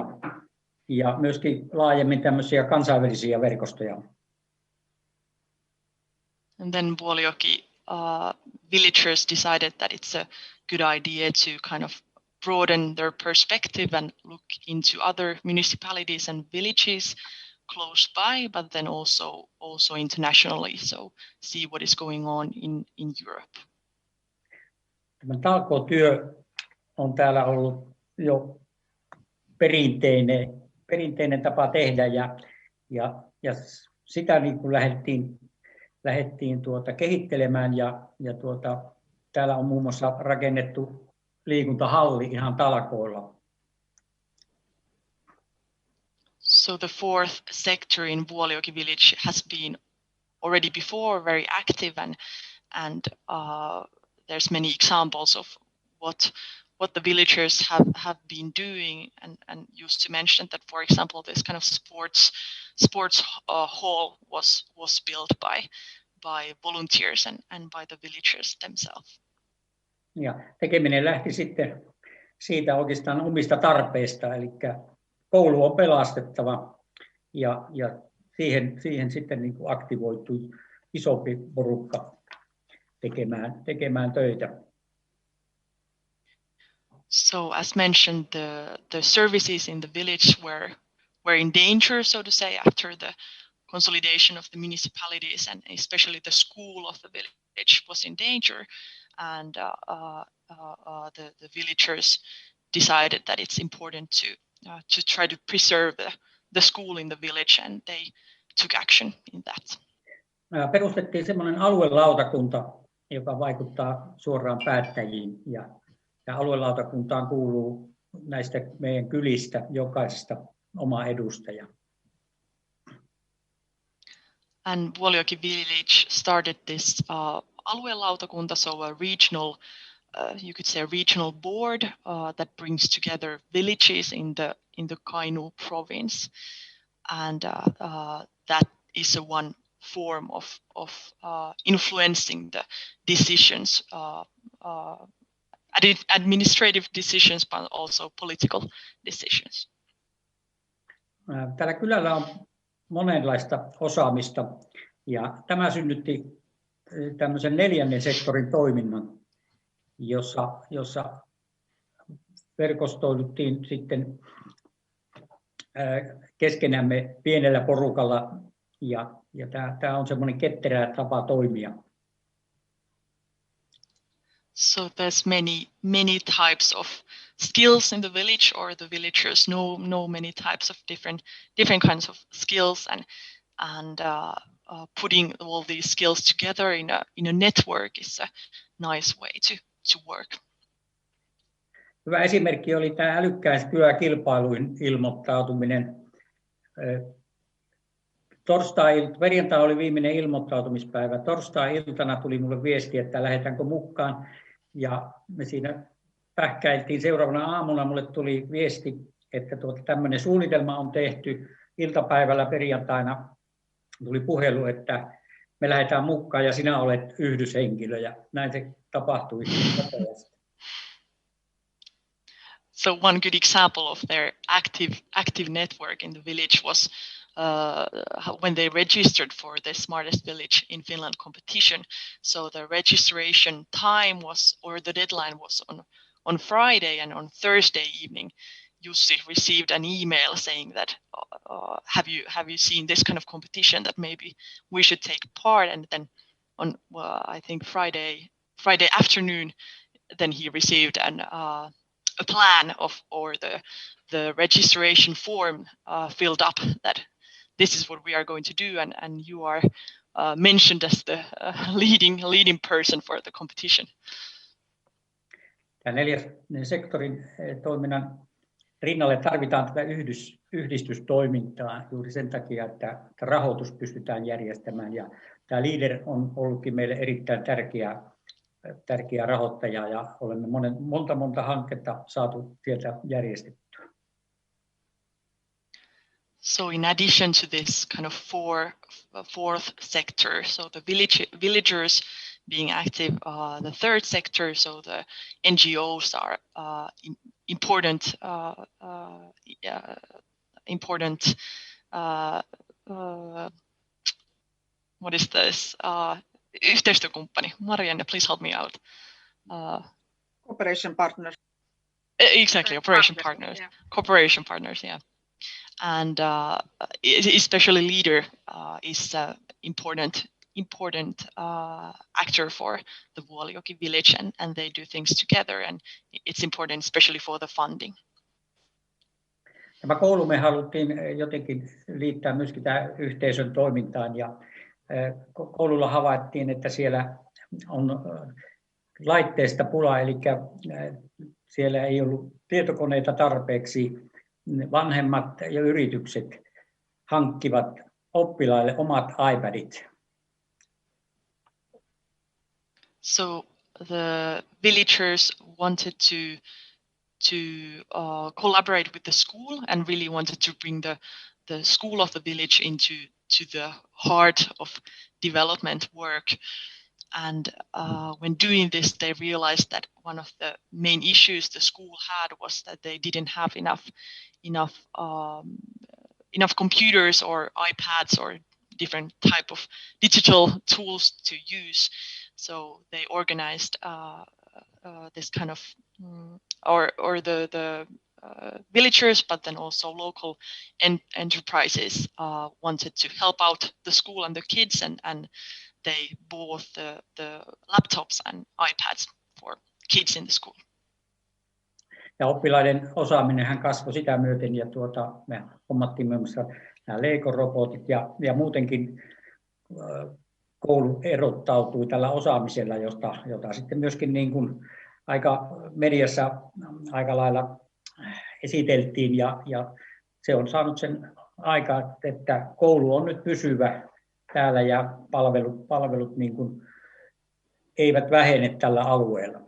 Speaker 5: ja myöskin laajemmin tämmöisiä kansainvälisiä verkostoja.
Speaker 4: And then Vuolijoki villagers decided that it's a good idea to kind of broaden their perspective and look into other municipalities and villages close by, but then also internationally, so see what is going on in Europe.
Speaker 5: Tämä talkootyö on täällä ollut jo perinteinen tapa tehdä ja sitä niin kuin lähdettiin kehittelemään ja täällä on muun muassa rakennettu liikuntahalli ihan talkoilla.
Speaker 4: So the fourth sector in Vuolijoki village has been already before very active and there's many examples of what the villagers have been doing and used to mention that, for example, this kind of sports hall was built by volunteers and by the villagers themselves.
Speaker 5: Ja tekeminen lähti sitten siitä oikeastaan omista tarpeista, eli koulu on pelastettava ja siihen sitten niin kuin aktivoitui isompi porukka tekemään töitä.
Speaker 4: So as mentioned, the services in the village were in danger, so to say, after the consolidation of the municipalities, and especially the school of the village was in danger, and the villagers decided that it's important to try to preserve the school in the village, and they took action in that.
Speaker 5: Perustettiin semmoinen aluelautakunta, joka vaikuttaa suoraan päättäjiin, ja aluelautakuntaan kuuluu näistä meidän kylistä jokaisesta oma edustaja.
Speaker 4: And Vuolijoki village started this aluelautakunta, so a regional, you could say a regional board that brings together villages in the Kainuu province, and that is one form of influencing the decisions, administrative decisions, but also political decisions.
Speaker 5: Tällä kylällä on monenlaista osaamista ja tämä synnytti tämmöisen 4. sektorin toiminnan, jossa verkostoiduttiin sitten keskenämme pienellä porukalla ja tämä on semmoinen ketterä tapa toimia.
Speaker 4: So there's many types of skills in the village, or the villagers know many types of different kinds of skills, and putting all these skills together in a network is a nice way to work.
Speaker 5: Hyvä esimerkki oli tämä älykkäin kyläkilpailuihin ilmoittautuminen. Perjantai oli viimeinen ilmoittautumispäivä. Torstai-iltana tuli minulle viesti, että lähdetäänkö mukaan. Ja me siinä pähkäiltiin. Seuraavana aamuna minulle tuli viesti, että tämmöinen suunnitelma on tehty. Iltapäivällä perjantaina tuli puhelu, että me lähdetään mukaan ja sinä olet yhdyshenkilö. Ja näin se tapahtui.
Speaker 4: So one good example of their active network in the village was when they registered for the Smartest Village in Finland competition. So the registration time the deadline was on Friday, and on Thursday evening, Jussi received an email saying that have you seen this kind of competition that maybe we should take part, and then on I think Friday afternoon, then he received a plan or the registration form filled up that this is what we are going to do, and you are mentioned as the leading person for the competition.
Speaker 5: Tämän 4. sektorin toiminnan rinnalle tarvitaan tätä yhdistystoimintaa juuri sen takia, että rahoitus pystytään järjestämään. Ja tämä Leader on ollutkin meille erittäin tärkeä tärkeä rahoittaja ja olemme monta hanketta saatu sieltä järjestettyä.
Speaker 4: So in addition to this kind of fourth sector, so the villagers being active, the third sector, so the NGOs are important what is this? Yhteistyökumppani. Marianne, please help me out.
Speaker 1: Cooperation partners.
Speaker 4: Exactly, operation partners. Yeah. Cooperation partners, yeah. And especially leader is important actor for the Vuolijoki village, and they do things together, and it's important especially for the funding.
Speaker 5: Tämä koulu me haluttiin jotenkin liittää myöskin tähän yhteisön toimintaan, ja koululla havaittiin, että siellä on laitteista pula, eli siellä ei ollut tietokoneita tarpeeksi. Vanhemmat ja yritykset hankkivat oppilaille omat iPadit.
Speaker 4: So the villagers wanted to collaborate with the school and really wanted to bring the school of the village into the heart of development work. And when doing this, they realized that one of the main issues the school had was that they didn't have enough computers or iPads or different type of digital tools to use. So they organized this kind of or the villagers, but then also local enterprises wanted to help out the school and the kids, and they bought the laptops and iPads for kids in the school.
Speaker 5: Ja oppilaiden osaaminenhan kasvoi sitä myöten, ja me hommattiin myös nämä Lego-robotit, ja muutenkin koulu erottautui tällä osaamisella, jota sitten myöskin niin kuin aika mediassa aika lailla esiteltiin, ja se on saanut sen aikaa, että koulu on nyt pysyvä täällä ja palvelut niin kuin eivät vähene tällä alueella.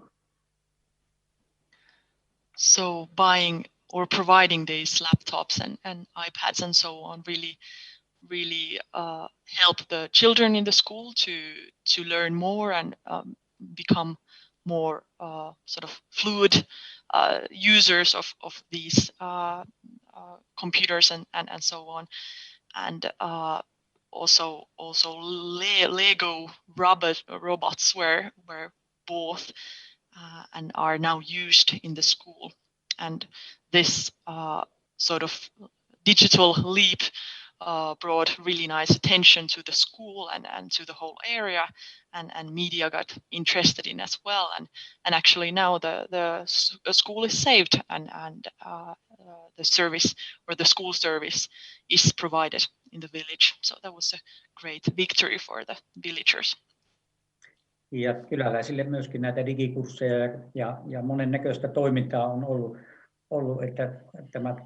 Speaker 4: So buying or providing these laptops and iPads and so on really help the children in the school to learn more and become more sort of fluid users of these computers and so on. And also Lego robots were bought and are now used in the school. And this sort of digital leap brought really nice attention to the school and to the whole area, and media got interested in as well. And actually now the school is saved, and the service or the school service is provided in the village. So that was a great victory for the villagers.
Speaker 5: Ja kyläläisille myöskin näitä digikursseja ja monennäköistä toimintaa on ollut, että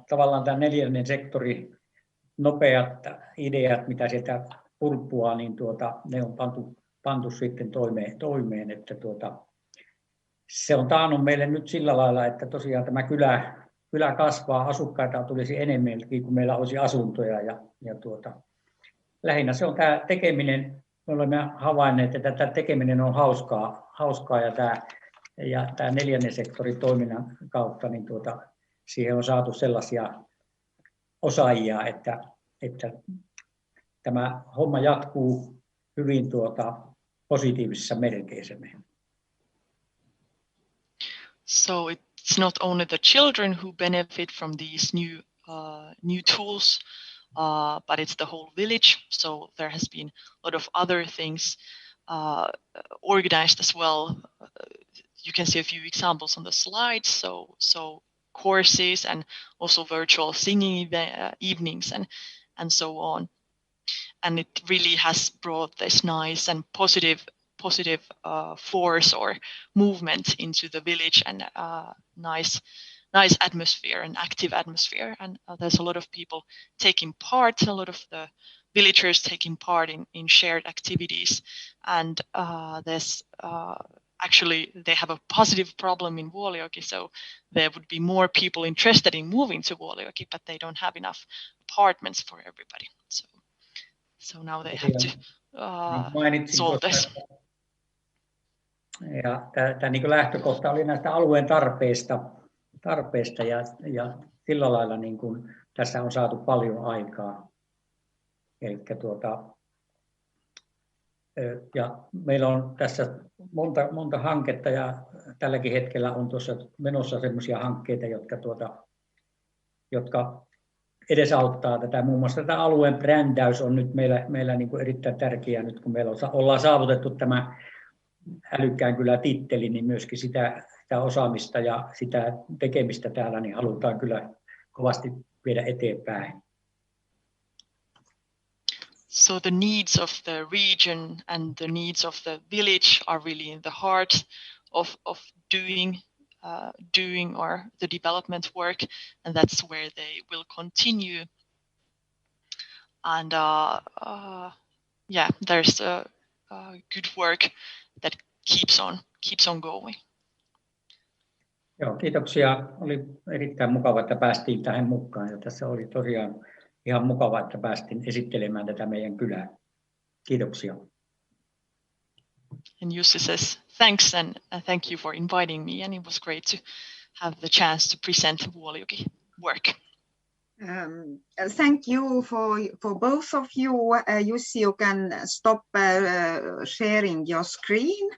Speaker 5: tavallaan tämä neljännen sektori, nopeat ideat, mitä sieltä pulppuaa, niin ne on pantu sitten toimeen, että se on taannut meille nyt sillä lailla, että tosiaan tämä kylä kasvaa, asukkaita tulisi enemmänkin kuin meillä olisi asuntoja, ja lähinnä se on tämä tekeminen. Me olemme havainneet, että tämä tekeminen on hauskaa ja tämä neljännen sektorin toiminnan kautta niin siihen on saatu sellaisia osaajia, että tämä homma jatkuu hyvin positiivisissa merkeissä.
Speaker 4: So it's not only the children who benefit from these new tools, but it's the whole village. So there has been a lot of other things organized as well. You can see a few examples on the slides. So courses and also virtual singing evenings and so on. And it really has brought this nice and positive force or movement into the village, and nice atmosphere and active atmosphere. And there's a lot of people taking part, a lot of the villagers taking part in shared activities. And there's actually they have a positive problem in Vuolijoki, so there would be more people interested in moving to Vuolijoki, but they don't have enough apartments for everybody. So now they have to solve this.
Speaker 5: Ja tämä niin kuin lähtökohta oli näistä alueen tarpeista ja sillä lailla niin kuin tässä on saatu paljon aikaa. Elikkä ja meillä on tässä monta hanketta ja tälläkin hetkellä on tuossa menossa sellaisia hankkeita, jotka edesauttaa tätä. Muun muassa tätä alueen brändäys on nyt meillä niin kuin erittäin tärkeää nyt, kun meillä ollaan saavutettu tämä älykkään kyllä titteli, niin myöskin sitä osaamista ja sitä tekemistä täällä niin halutaan kyllä kovasti viedä eteenpäin.
Speaker 4: So the needs of the region and the needs of the village are really in the heart of doing or the development work, and that's where they will continue. And yeah, there's a good work that keeps on going.
Speaker 5: Joo, kiitoksia. Oli erittäin mukava, että päästiin tähän mukaan, ja tässä oli tosiaan ihan mukava, että päästiin esittelemään tätä meidän kylää. Kiitoksia.
Speaker 4: And Jussi says thanks and thank you for inviting me, and it was great to have the chance to present Vuolijoki work.
Speaker 1: Thank you for both of you. Jussi, you can stop sharing your screen.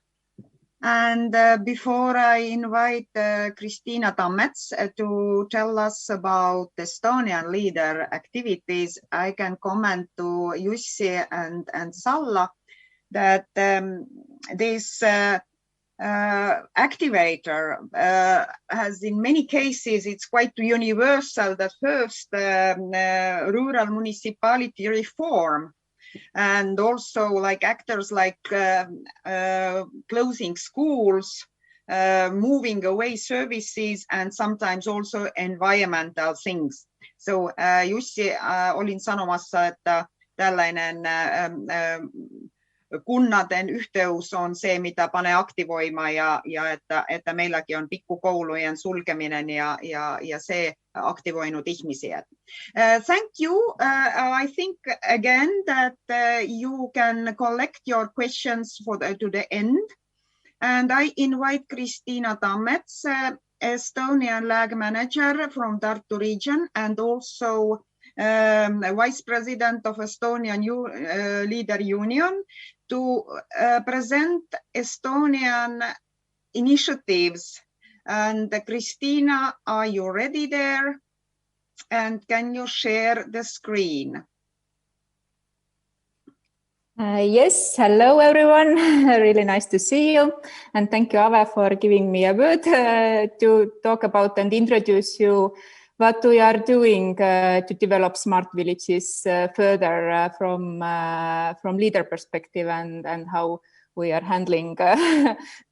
Speaker 1: And before I invite Kristiina Tammets to tell us about Estonian leader activities, I can comment to Jussi and Salla that this activator has, in many cases, it's quite universal, the first rural municipality reform. And also like actors like closing schools, moving away services, and sometimes also environmental things. So Jussi, olin sanomassa, että tällainen kunnaten yhteys on se, mitä panee aktivoimaan ja että meilläkin on pikkukoulujen sulkeminen ja se aktivoinut ihmisiä. Thank you. I think again that you can collect your questions to the end. And I invite Kristiina Tammets, Estonian lag manager from Tartu region and also Vice President of Estonian Leader Union, to present Estonian initiatives. And Kristiina, are you ready there? And can you share the screen?
Speaker 6: Yes, hello everyone. Really nice to see you. And thank you, Ave, for giving me a word to talk about and introduce you what we are doing to develop smart villages further from leader perspective and how we are handling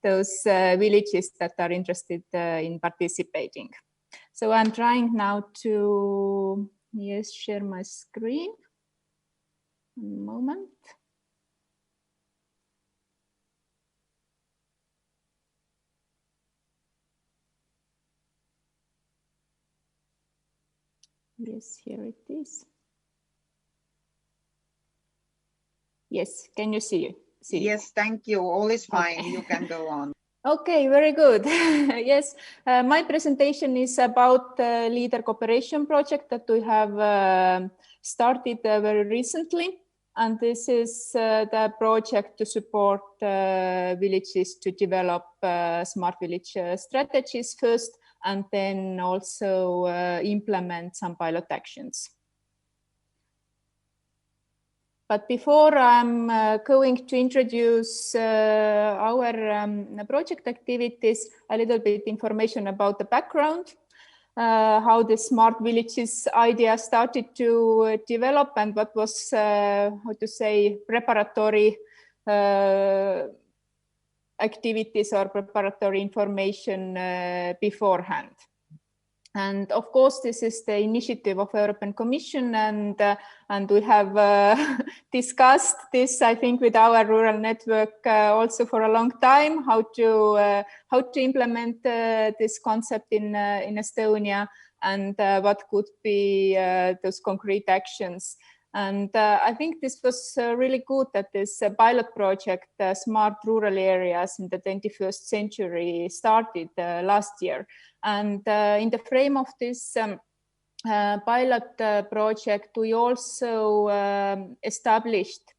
Speaker 6: those villages that are interested in participating. So I'm trying now to share my screen. One moment. Yes, here it is. Yes, can you see?
Speaker 1: Yes, thank you. All is fine.
Speaker 6: Okay.
Speaker 1: You can go on.
Speaker 6: Okay, very good. Yes, my presentation is about the Leader Cooperation project that we have started very recently. And this is the project to support villages to develop smart village strategies first, and then also implement some pilot actions. But before I'm going to introduce our project activities, a little bit information about the background, how the smart villages idea started to develop and what was, preparatory activities or preparatory information beforehand. And of course, this is the initiative of European Commission, and we have discussed this, I think, with our rural network also for a long time, how to implement this concept in Estonia, and what could be those concrete actions. And I think this was really good that this pilot project, Smart Rural Areas in the 21st Century, started last year. And in the frame of this pilot project, we also established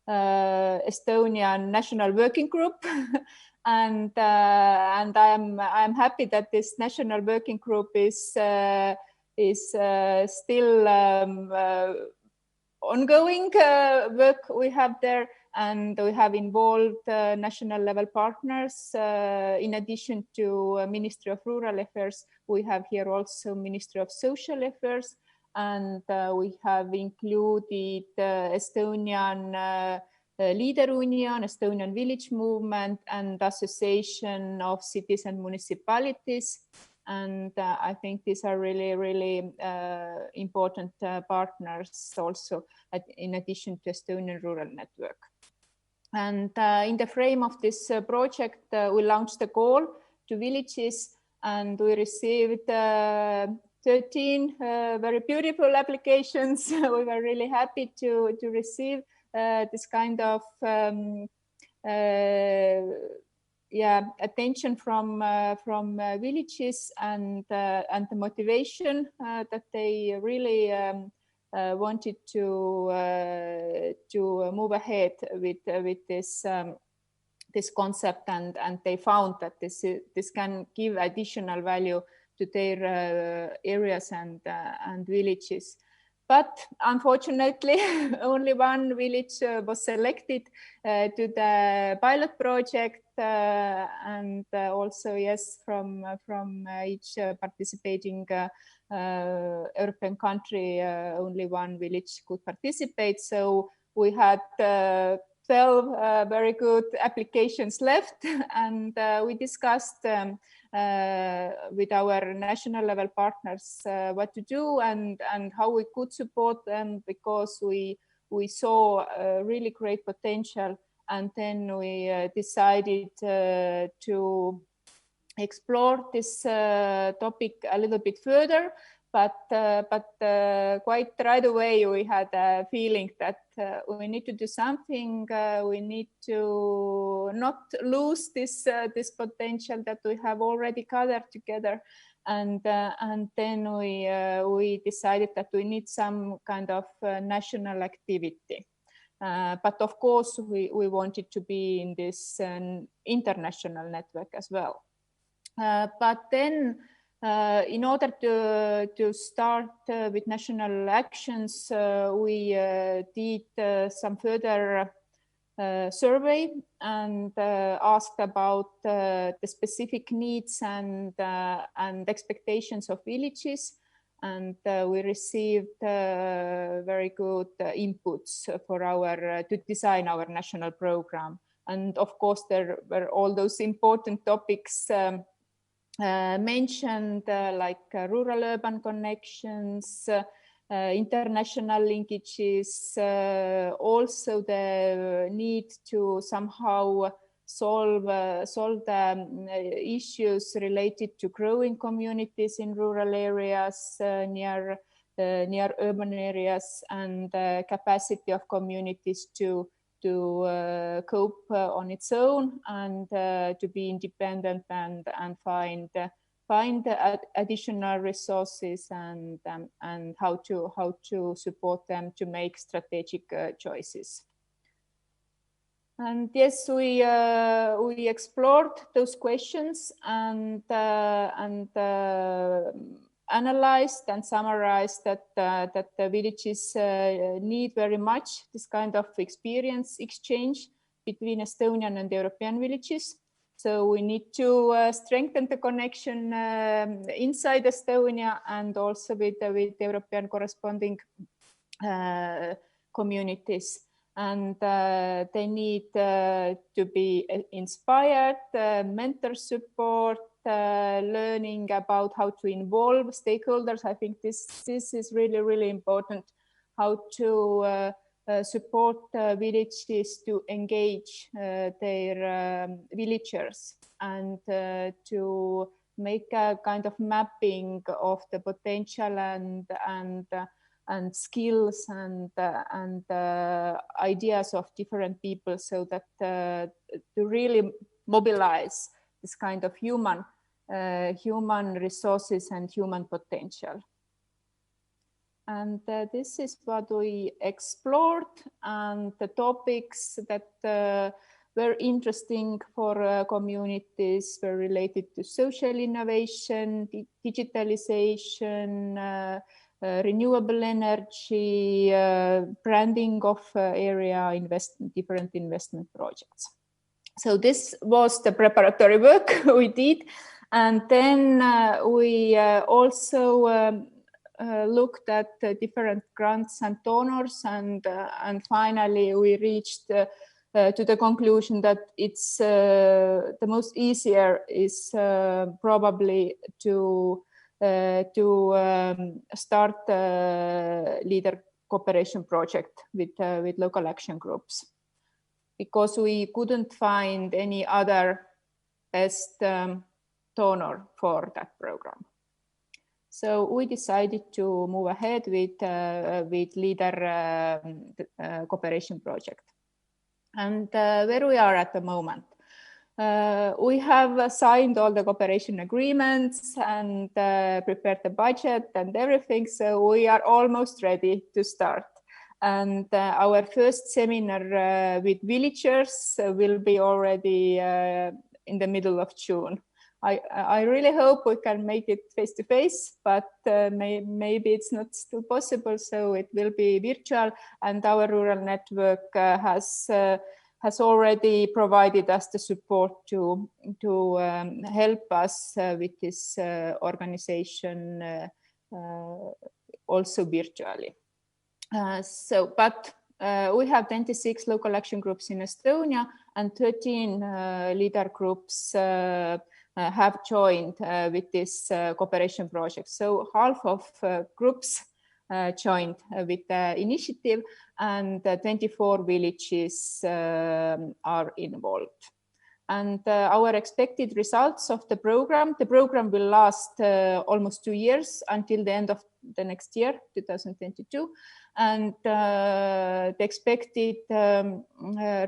Speaker 6: Estonian National Working Group. And I'm happy that this National Working Group is still ongoing work we have there, and we have involved national level partners. In addition to Ministry of Rural Affairs, we have here also Ministry of Social Affairs, and we have included Estonian Leader Union, Estonian Village Movement, and Association of Cities and Municipalities. And I think these are really, really important partners also, in addition to Estonian Rural Network. And in the frame of this project, we launched a call to villages, and we received 13 very beautiful applications. We were really happy to receive this kind of attention from villages, and the motivation that they really wanted to move ahead with this this concept, and they found that this can give additional value to their areas and villages. But unfortunately, only one village was selected to the pilot project, and also, yes, from each participating European country, only one village could participate. So we had 12 very good applications left, and we discussed with our national level partners what to do and how we could support them, because we saw really great potential. And then we decided to explore this topic a little bit further, but quite right away we had a feeling that we need to do something. We need to not lose this potential that we have already gathered together, and then we decided that we need some kind of national activity. But of course, we wanted to be in this international network as well. But then, in order to start with national actions, we did some further survey and asked about the specific needs and expectations of villages. And we received very good inputs for to design our national program. And of course, there were all those important topics mentioned, like rural-urban connections, international linkages, also the need to somehow solve the issues related to growing communities in rural areas near urban areas, and capacity of communities to cope on its own, and to be independent and find additional resources, and how to support them to make strategic choices. And yes, we explored those questions and analyzed and summarized that the villages need very much this kind of experience exchange between Estonian and European villages. So we need to strengthen the connection inside Estonia, and also with European corresponding communities. And they need to be inspired, mentor support, learning about how to involve stakeholders. I think this is really, really important, how to support villages to engage their villagers and to make a kind of mapping of the potential and skills and ideas of different people, so that to really mobilize this kind of human resources and human potential. And this is what we explored, and the topics that were interesting for communities were related to social innovation, digitalization, renewable energy, branding of area, different investment projects. So this was the preparatory work we did. And then we also looked at different grants and donors, and finally we reached to the conclusion that it's the most easier is probably to start a leader cooperation project with local action groups, because we couldn't find any other best donor for that program. So we decided to move ahead with leader cooperation project. And where we are at the moment. We have signed all the cooperation agreements and prepared the budget and everything. So we are almost ready to start. And our first seminar with villagers will be already in the middle of June. I really hope we can make it face-to-face, but maybe it's not still possible, so it will be virtual. And our rural network has already provided us the support to help us with this organization also virtually. But we have 26 local action groups in Estonia, and 13 leader groups have joined with this cooperation project. So half of groups joined with the initiative, and 24 villages are involved. And our expected results of the program will last almost 2 years, until the end of the next year, 2022. And the expected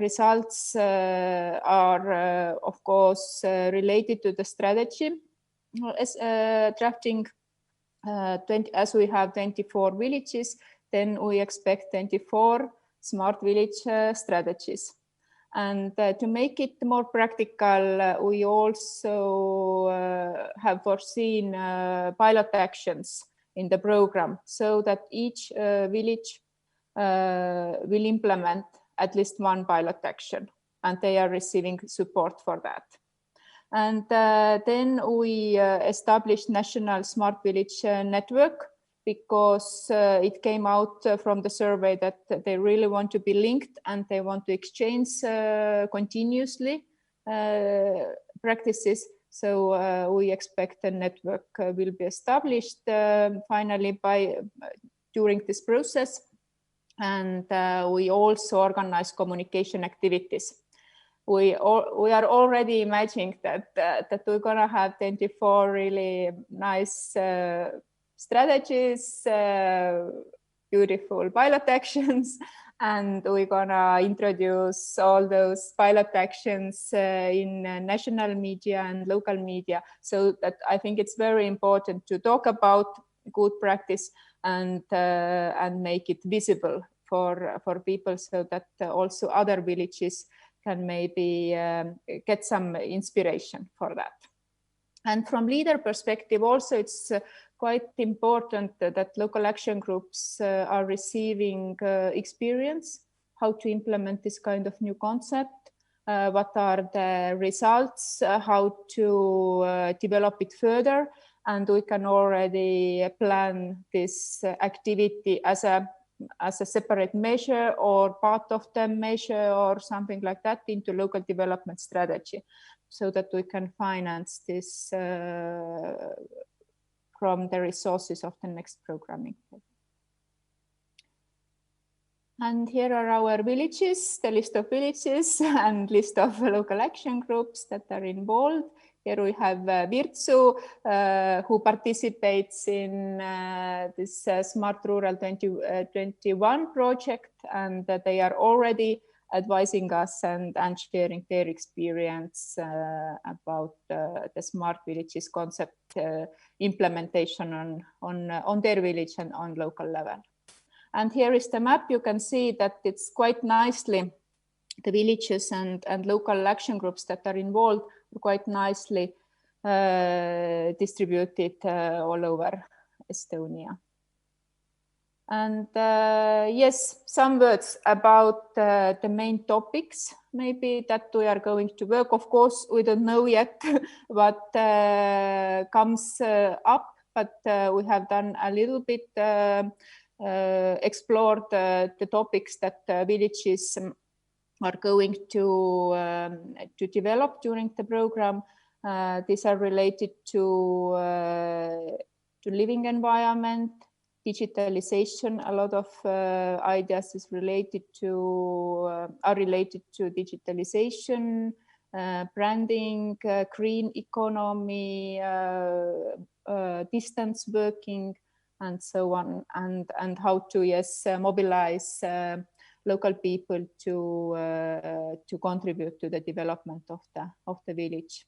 Speaker 6: results are, of course, related to the strategy drafting. As we have 24 villages, then we expect 24 smart village strategies. And to make it more practical, we also have foreseen pilot actions in the program, so that each village will implement at least one pilot action, and they are receiving support for that. And then we established National Smart Village Network, because it came out from the survey that they really want to be linked, and they want to exchange continuously practices. So we expect the network will be established finally during this process. And we also organize communication activities. We are already imagining that we're going to have 24 really nice strategies, beautiful pilot actions, and we're going to introduce all those pilot actions in national media and local media. So that I think it's very important to talk about good practice and make it visible for people, so that also other villages can maybe get some inspiration for that. And from leader perspective also, it's quite important that local action groups are receiving experience how to implement this kind of new concept, what are the results, how to develop it further. And we can already plan this activity as a separate measure or part of the measure or something like that into local development strategy. so that we can finance this from the resources of the next programming. And here are our villages, the list of villages and list of local action groups that are involved. Here we have Virtsu, who participates in this Smart Rural 2021 project, and they are already advising us and sharing their experience about the Smart Villages concept implementation on their village and on local level. And here is the map. You can see that it's quite nicely, the villages and local action groups that are involved are quite nicely distributed all over Estonia. And yes, some words about the main topics maybe that we are going to work. Of course, we don't know yet what comes up, but we have done a little bit explored the topics that villages are going to develop during the program. These are related to living environment, digitalization. A lot of ideas is related to digitalization, branding, green economy, distance working, and so on, and how to mobilize local people to contribute to the development of the village.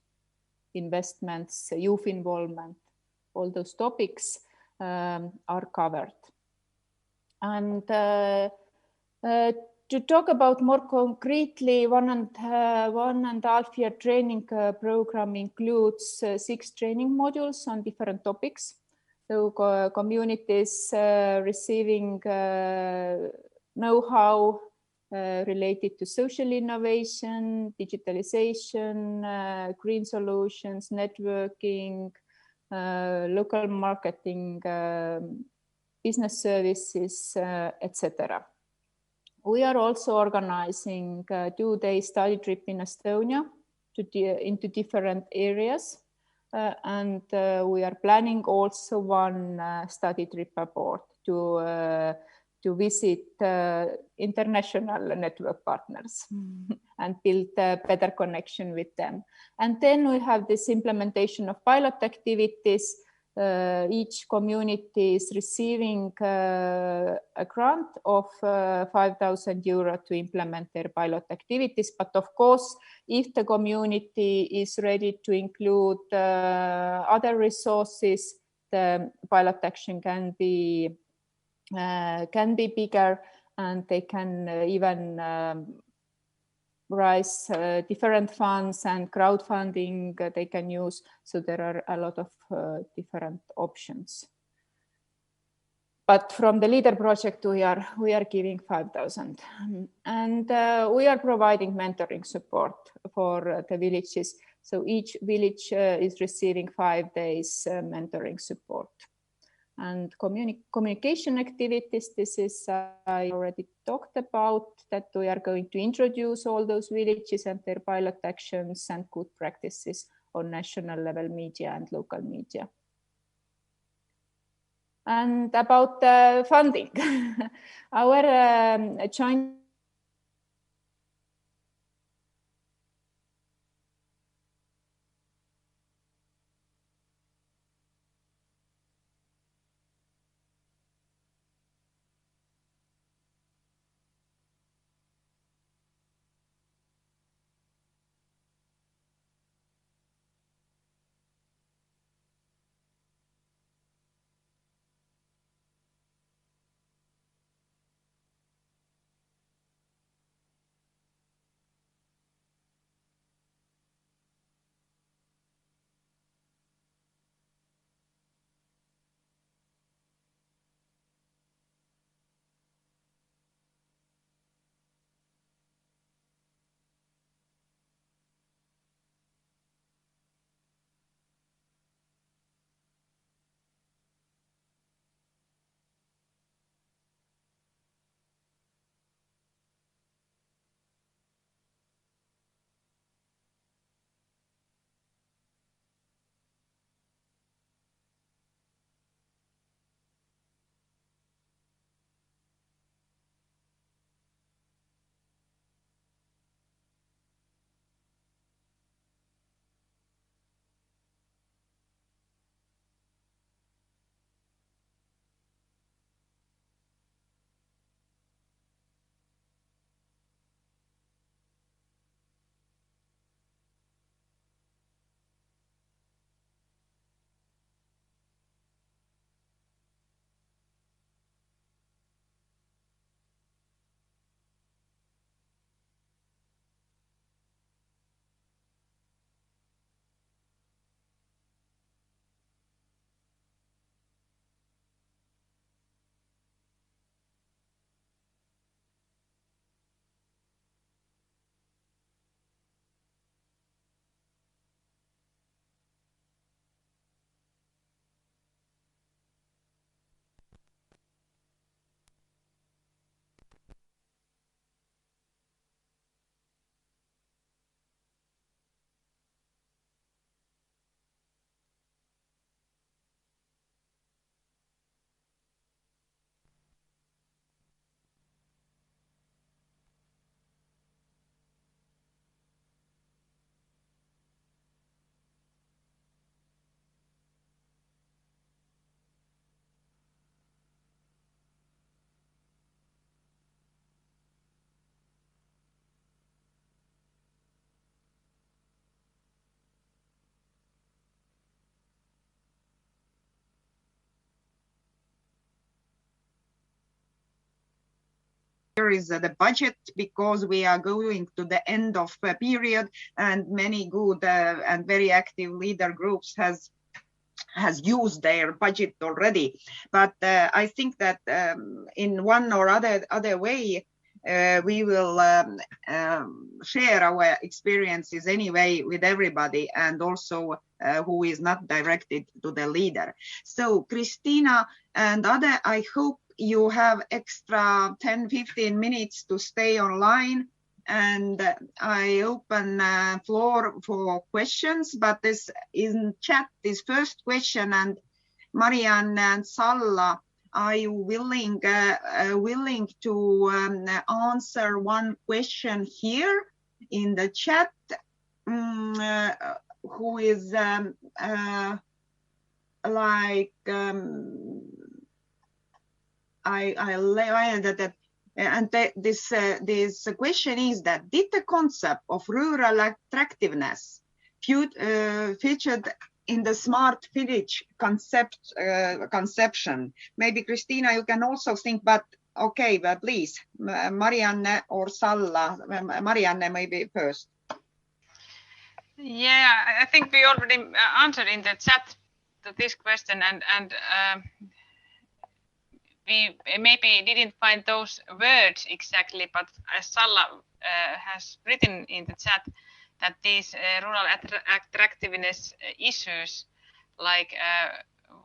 Speaker 6: Investments, youth involvement, all those topics are covered. And to talk about more concretely, 1.5 year training program includes 6 training modules on different topics. So communities receiving know-how related to social innovation, digitalization, green solutions, networking, local marketing, business services, etc. We are also organizing a 2-day study trip in Estonia into different areas. And we are planning also one study trip abroad to visit international network partners and build a better connection with them. And then we have this implementation of pilot activities. Each community is receiving a grant of 5,000 euro to implement their pilot activities. But of course, if the community is ready to include other resources, the pilot action can be bigger, and they can even raise different funds and crowdfunding they can use. So there are a lot of different options. But from the leader project, we are giving 5,000, and we are providing mentoring support for the villages. So each village is receiving 5 days mentoring support. And communication activities, this is I already talked about, that we are going to introduce all those villages and their pilot actions and good practices on national level media and local media. And about funding, our joint
Speaker 1: here is the budget, because we are going to the end of a period, and many good and very active leader groups has used their budget already. But I think that in one or other way, we will share our experiences anyway with everybody, and also who is not directed to the leader. So Christina and other, I hope you have extra 10-15 minutes to stay online, and I open floor for questions. But this in chat, this first question, and Marianne and Salla, are you willing to answer one question here in the chat? Who is this question is that, did the concept of rural attractiveness featured in the smart village conception? Maybe Christina, you can also think, but okay, but please, Marianne or Salla. Marianne, maybe first.
Speaker 3: Yeah, I think we already answered in the chat to this question, and we maybe didn't find those words exactly, but as Salla has written in the chat, that these rural attractiveness issues, like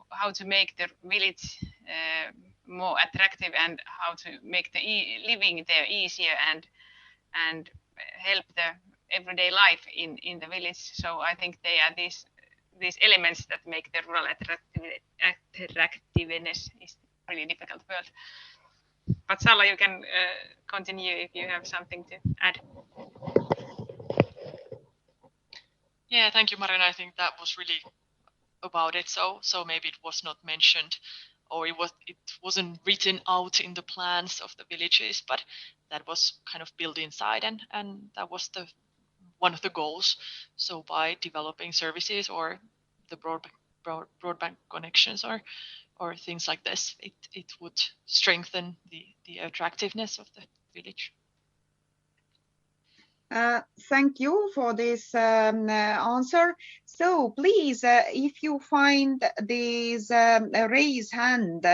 Speaker 3: how to make the village more attractive and how to make the living there easier and help the everyday life in the village. So I think they are these elements that make the rural attractiveness is a really difficult word. But Salla, you can continue if you have something to add.
Speaker 4: Yeah, thank you, Marianne. I think that was really about it. So maybe it was not mentioned, or it wasn't written out in the plans of the villages, but that was kind of built inside, and that was one of the goals. So by developing services or the broadband connections or things like this, it would strengthen the attractiveness of the village.
Speaker 1: Thank you for this answer. So please, if you find this raise hand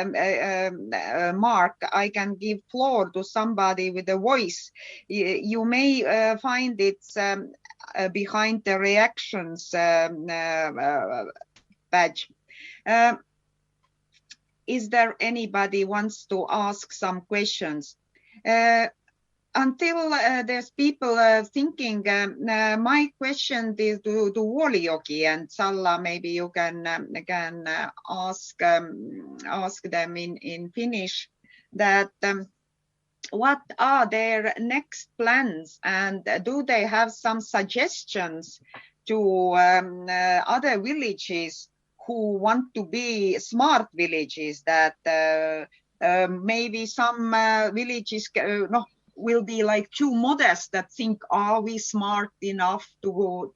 Speaker 1: mark, I can give floor to somebody with a voice. You may find it's behind the reactions badge. Is there anybody wants to ask some questions? Until there's people thinking, my question is to Vuolijoki, and Salla, maybe you can ask them in Finnish that what are their next plans, and do they have some suggestions to other villages who want to be smart villages, that maybe some villages will be like too modest, that think, are we smart enough to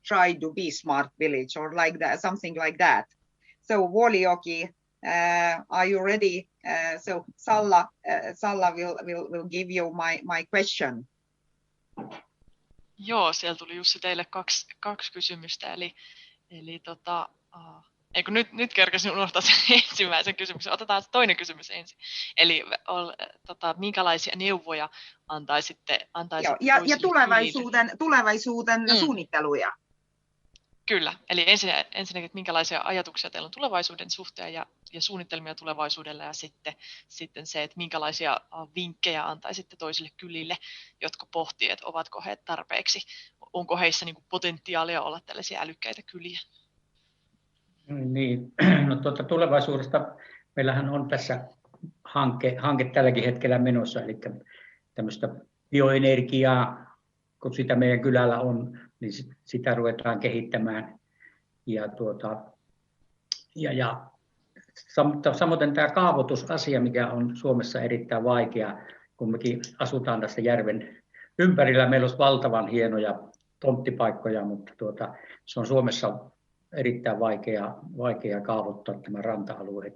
Speaker 1: try to be smart village, or like that, something like that. So Vuolijoki, are you ready? So Salla will give you my question.
Speaker 4: Joo, siellä tuli Jussi teille kaksi kysymystä, eli eikö nyt kerkesin unohtaa sen ensimmäisen kysymyksen. Otetaan toinen kysymys ensin. Eli minkälaisia neuvoja antaisitte
Speaker 1: ja tulevaisuuden suunnitteluja.
Speaker 4: Kyllä. Eli ensinnäkin, että minkälaisia ajatuksia teillä on tulevaisuuden suhteen ja suunnitelmia tulevaisuudelle, ja sitten se, että minkälaisia vinkkejä antaisitte toisille kylille, jotka pohtii, että ovatko he tarpeeksi, onko heissä niin kuin potentiaalia olla tällaisia älykkäitä kyliä.
Speaker 5: Niin, no tulevaisuudesta meillähän on tässä hanke tälläkin hetkellä menossa, eli tämmöistä bioenergiaa, kun sitä meidän kylällä on, niin sitä ruvetaan kehittämään. Ja samoin tämä kaavoitusasia, mikä on Suomessa erittäin vaikea, kun mekin asutaan tässä järven ympärillä, meillä olisi valtavan hienoja tonttipaikkoja, mutta se on Suomessa erittäin vaikea kaavoittaa tämä ranta-alue.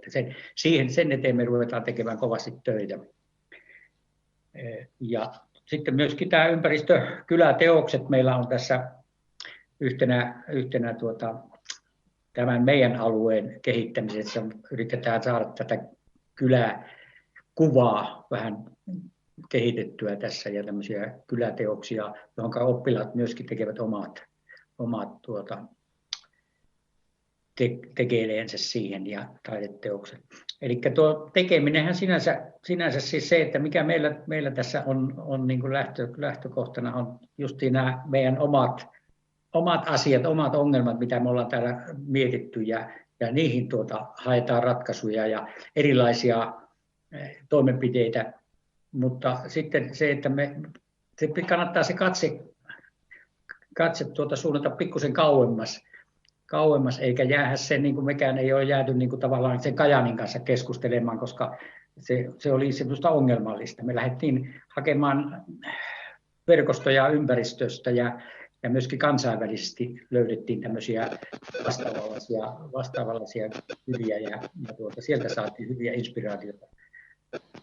Speaker 5: Sen eteen me ruvetaan tekemään kovasti töitä. Ja sitten myöskin tämä ympäristökyläteokset meillä on tässä yhtenä tämän meidän alueen kehittämisessä. Yritetään saada tätä kyläkuvaa vähän kehitettyä tässä ja tämmöisiä kyläteoksia, johon oppilaat myöskin tekevät omat tekeleensä siihen ja taideteokset. Eli tuo tekeminenhän sinänsä siis se, että mikä meillä tässä on niin kuin lähtökohtana on justiin nämä meidän omat asiat, omat ongelmat, mitä me ollaan täällä mietitty ja niihin haetaan ratkaisuja ja erilaisia toimenpiteitä. Mutta sitten se, että kannattaa se katse suunnata pikkusen kauemmas, eikä jäädä sen, niin kuin mekään ei ole jääty niin kuin tavallaan sen Kajaanin kanssa keskustelemaan, koska se oli semmoista ongelmallista. Me lähdettiin hakemaan verkostoja ympäristöstä ja myöskin kansainvälisesti löydettiin tämmöisiä vastaavanlaisia hyviä ja sieltä saatiin hyviä inspiraatioita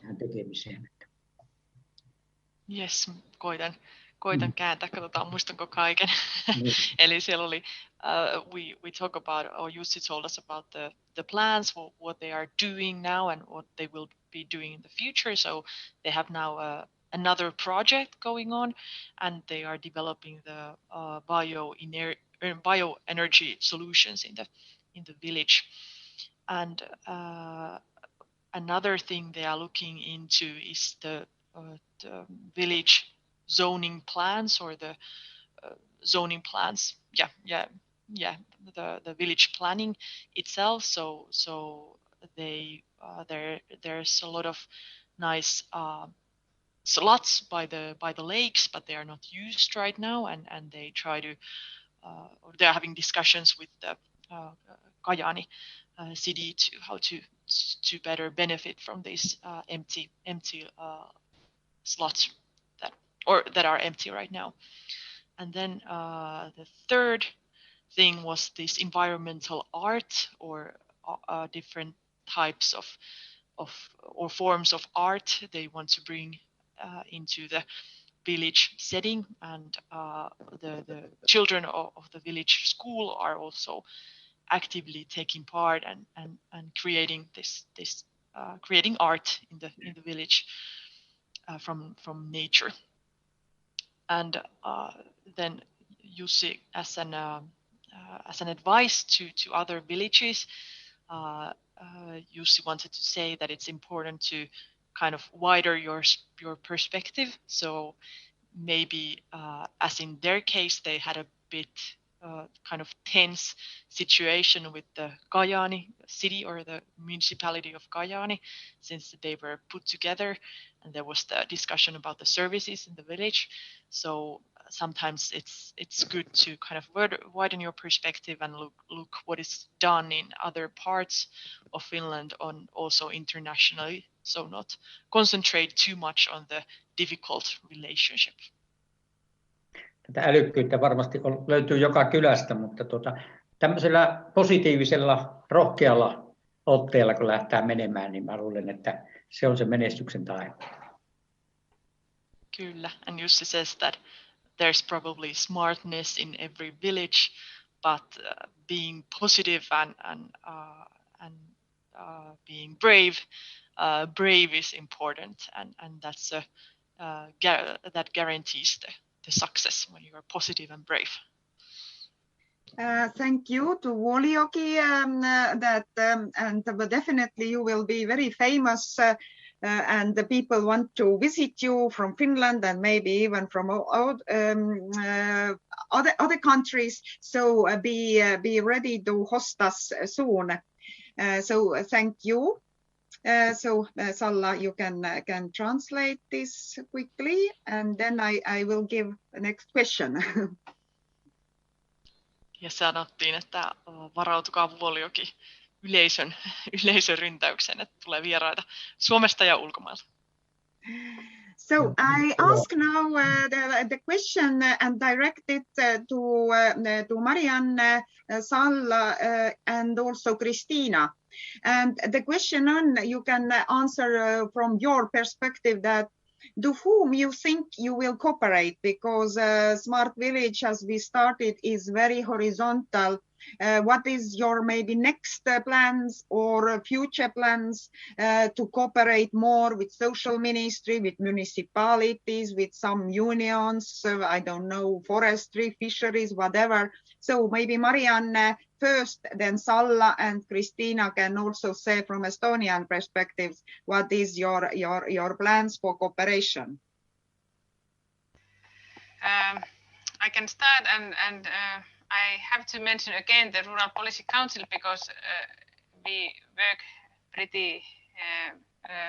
Speaker 5: tähän tekemiseen.
Speaker 4: Yes, koitan kääntää, katsotaan muistanko kaiken. Eli siellä oli, we talk about, or Jussi told us about the plans, what they are doing now and what they will be doing in the future. So they have now another project going on, and they are developing the bioenergy solutions in the village. And another thing they are looking into is the village zoning plans, or the zoning plans. The village planning itself. So they there's a lot of nice slots by the lakes, but they are not used right now, and they try to or they're having discussions with the Kajaani city to how to better benefit from these empty slots that are empty right now. And then the third thing was this environmental art, or different types of or forms of art they want to bring into the village setting, and the children of the village school are also actively taking part and creating this creating art in the village from nature. And then Jussi, as an advice to other villages, Jussi wanted to say that it's important to kind of wider your perspective. So maybe, as in their case, they had a bit kind of tense situation with the Kajaani city, or the municipality of Kajaani, since they were put together, and there was the discussion about the services in the village. So sometimes it's good to kind of widen your perspective and look what is done in other parts of Finland, on also internationally. So not concentrate too much on the difficult relationship.
Speaker 5: Tätä älykkyyttä varmasti löytyy joka kylästä, mutta tämmöisellä positiivisella, rohkealla otteella, kun lähtee menemään, niin mä luulen, että se on se menestyksen tae.
Speaker 4: Kyllä, and Jussi says that there's probably smartness in every village, but being positive and being brave is important, and that's that guarantees the success when you are positive and brave.
Speaker 1: Thank you to Vuolijoki, and definitely you will be very famous, and the people want to visit you from Finland and maybe even from other countries. So be ready to host us soon. So thank you. So Salla, you can translate this quickly, and then I will give the next question.
Speaker 4: Ja sanottiin, että varautukaa Vuolijoki yleisön ryntäykseen, että tulee vieraita Suomesta ja ulkomailta.
Speaker 1: So I ask now the question and direct it to Marianne, Salla, and also Kristiina. And the question on, you can answer from your perspective, that to whom you think you will cooperate, because Smart Village, as we started, is very horizontal. What is your maybe next plans or future plans to cooperate more with social ministry, with municipalities, with some unions, I don't know, forestry, fisheries, whatever. So maybe Marianne first, then Salla and Kristiina can also say from Estonian perspectives, what is your plans for cooperation?
Speaker 3: I can start, and I have to mention again the Rural Policy Council, because we work pretty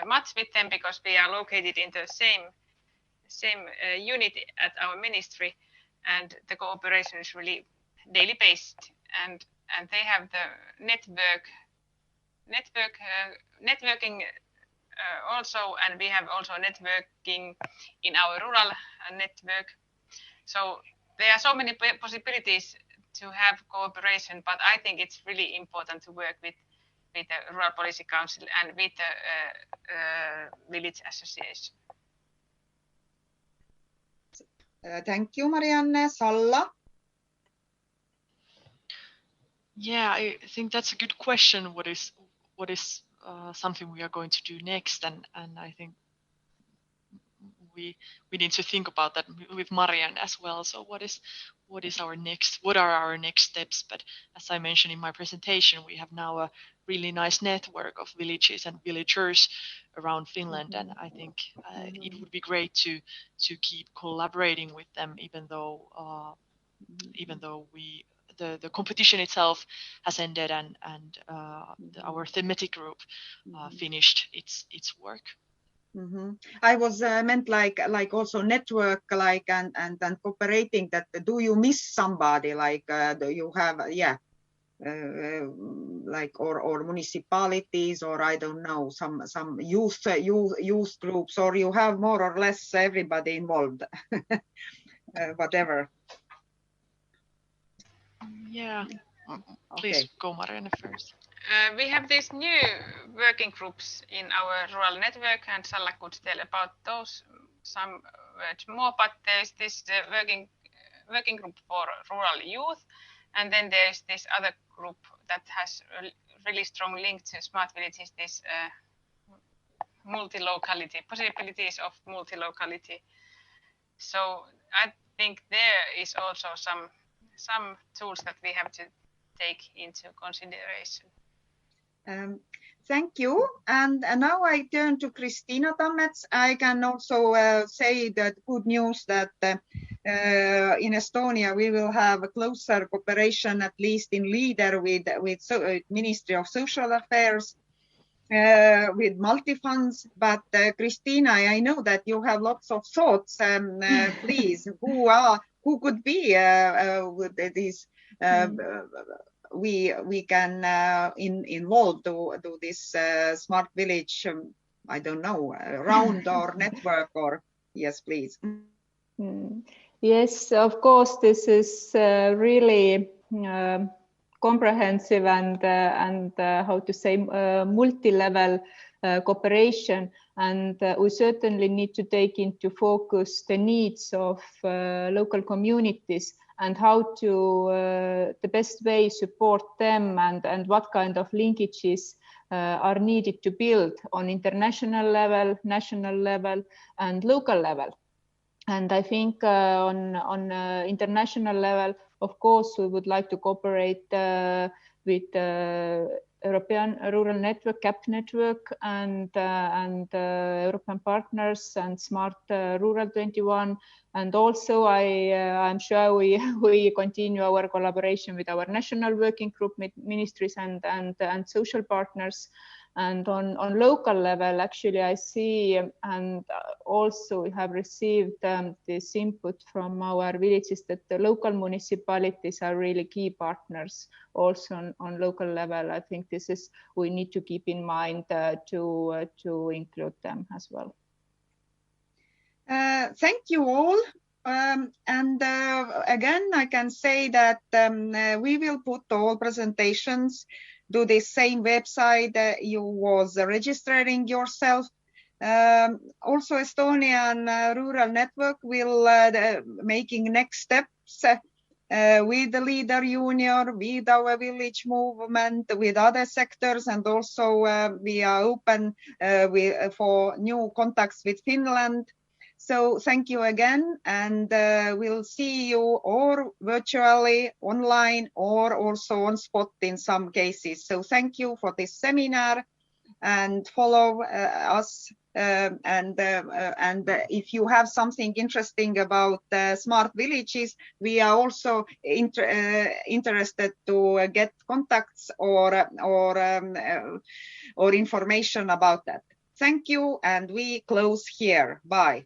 Speaker 3: much with them, because we are located in the same unit at our ministry, and the cooperation is really daily based, and they have the networking also, and we have also networking in our rural network. So there are so many possibilities to have cooperation, but I think it's really important to work with the Rural Policy Council and with the Village Association.
Speaker 1: Thank you, Marianne. Salla?
Speaker 4: Yeah, I think that's a good question. What is something we are going to do next? And I think we need to think about that with Marianne as well. So what are our next steps? But as I mentioned in my presentation, we have now a really nice network of villages and villagers around Finland, and I think it would be great to keep collaborating with them, even though the competition itself has ended, and our thematic group finished its work.
Speaker 1: I was meant like also network, like and cooperating. That do you miss somebody, like do you have like or municipalities, or I don't know, some youth groups, or you have more or less everybody involved, whatever.
Speaker 4: Yeah, please go, Marianne, first.
Speaker 3: We have these new working groups in our rural network, and Salla could tell about those some words more, but there's this working group for rural youth, and then there's this other group that has a really strong link to smart villages, this multi-locality, possibilities of multi-locality. So I think there is also some tools that we have to take into consideration.
Speaker 1: Thank you. And now I turn to Kristiina Tammets. I can also say that good news that in Estonia we will have a closer cooperation, at least in leader with Ministry of Social Affairs, with multi-funds. But Kristiina, I know that you have lots of thoughts. Please, who could be with these? We can involve to this smart village, I don't know, round or network, or yes, please.
Speaker 6: Yes, of course, this is really comprehensive and how to say multi-level cooperation, and we certainly need to take into focus the needs of local communities and how to the best way support them, and what kind of linkages are needed to build on international level, national level, and local level. And I think on international level, of course, we would like to cooperate with European Rural Network, CAP network, and European partners and Smart Rural 21. And also, I'm sure we continue our collaboration with our national working group, with ministries and social partners. And on local level, actually, I see and also have received this input from our villages that the local municipalities are really key partners also on local level. I think this is, we need to keep in mind to include them as well.
Speaker 1: Thank you all. Again, I can say that we will put all presentations to the same website you was registering yourself. Also, Estonian Rural Network will making next steps with the Leader Junior, with our village movement, with other sectors, and also we are open for new contacts with Finland. So thank you again, and we'll see you or virtually, online, or also on spot in some cases. So thank you for this seminar, and follow us. And if you have something interesting about smart villages, we are also interested to get contacts or information about that. Thank you, and we close here. Bye.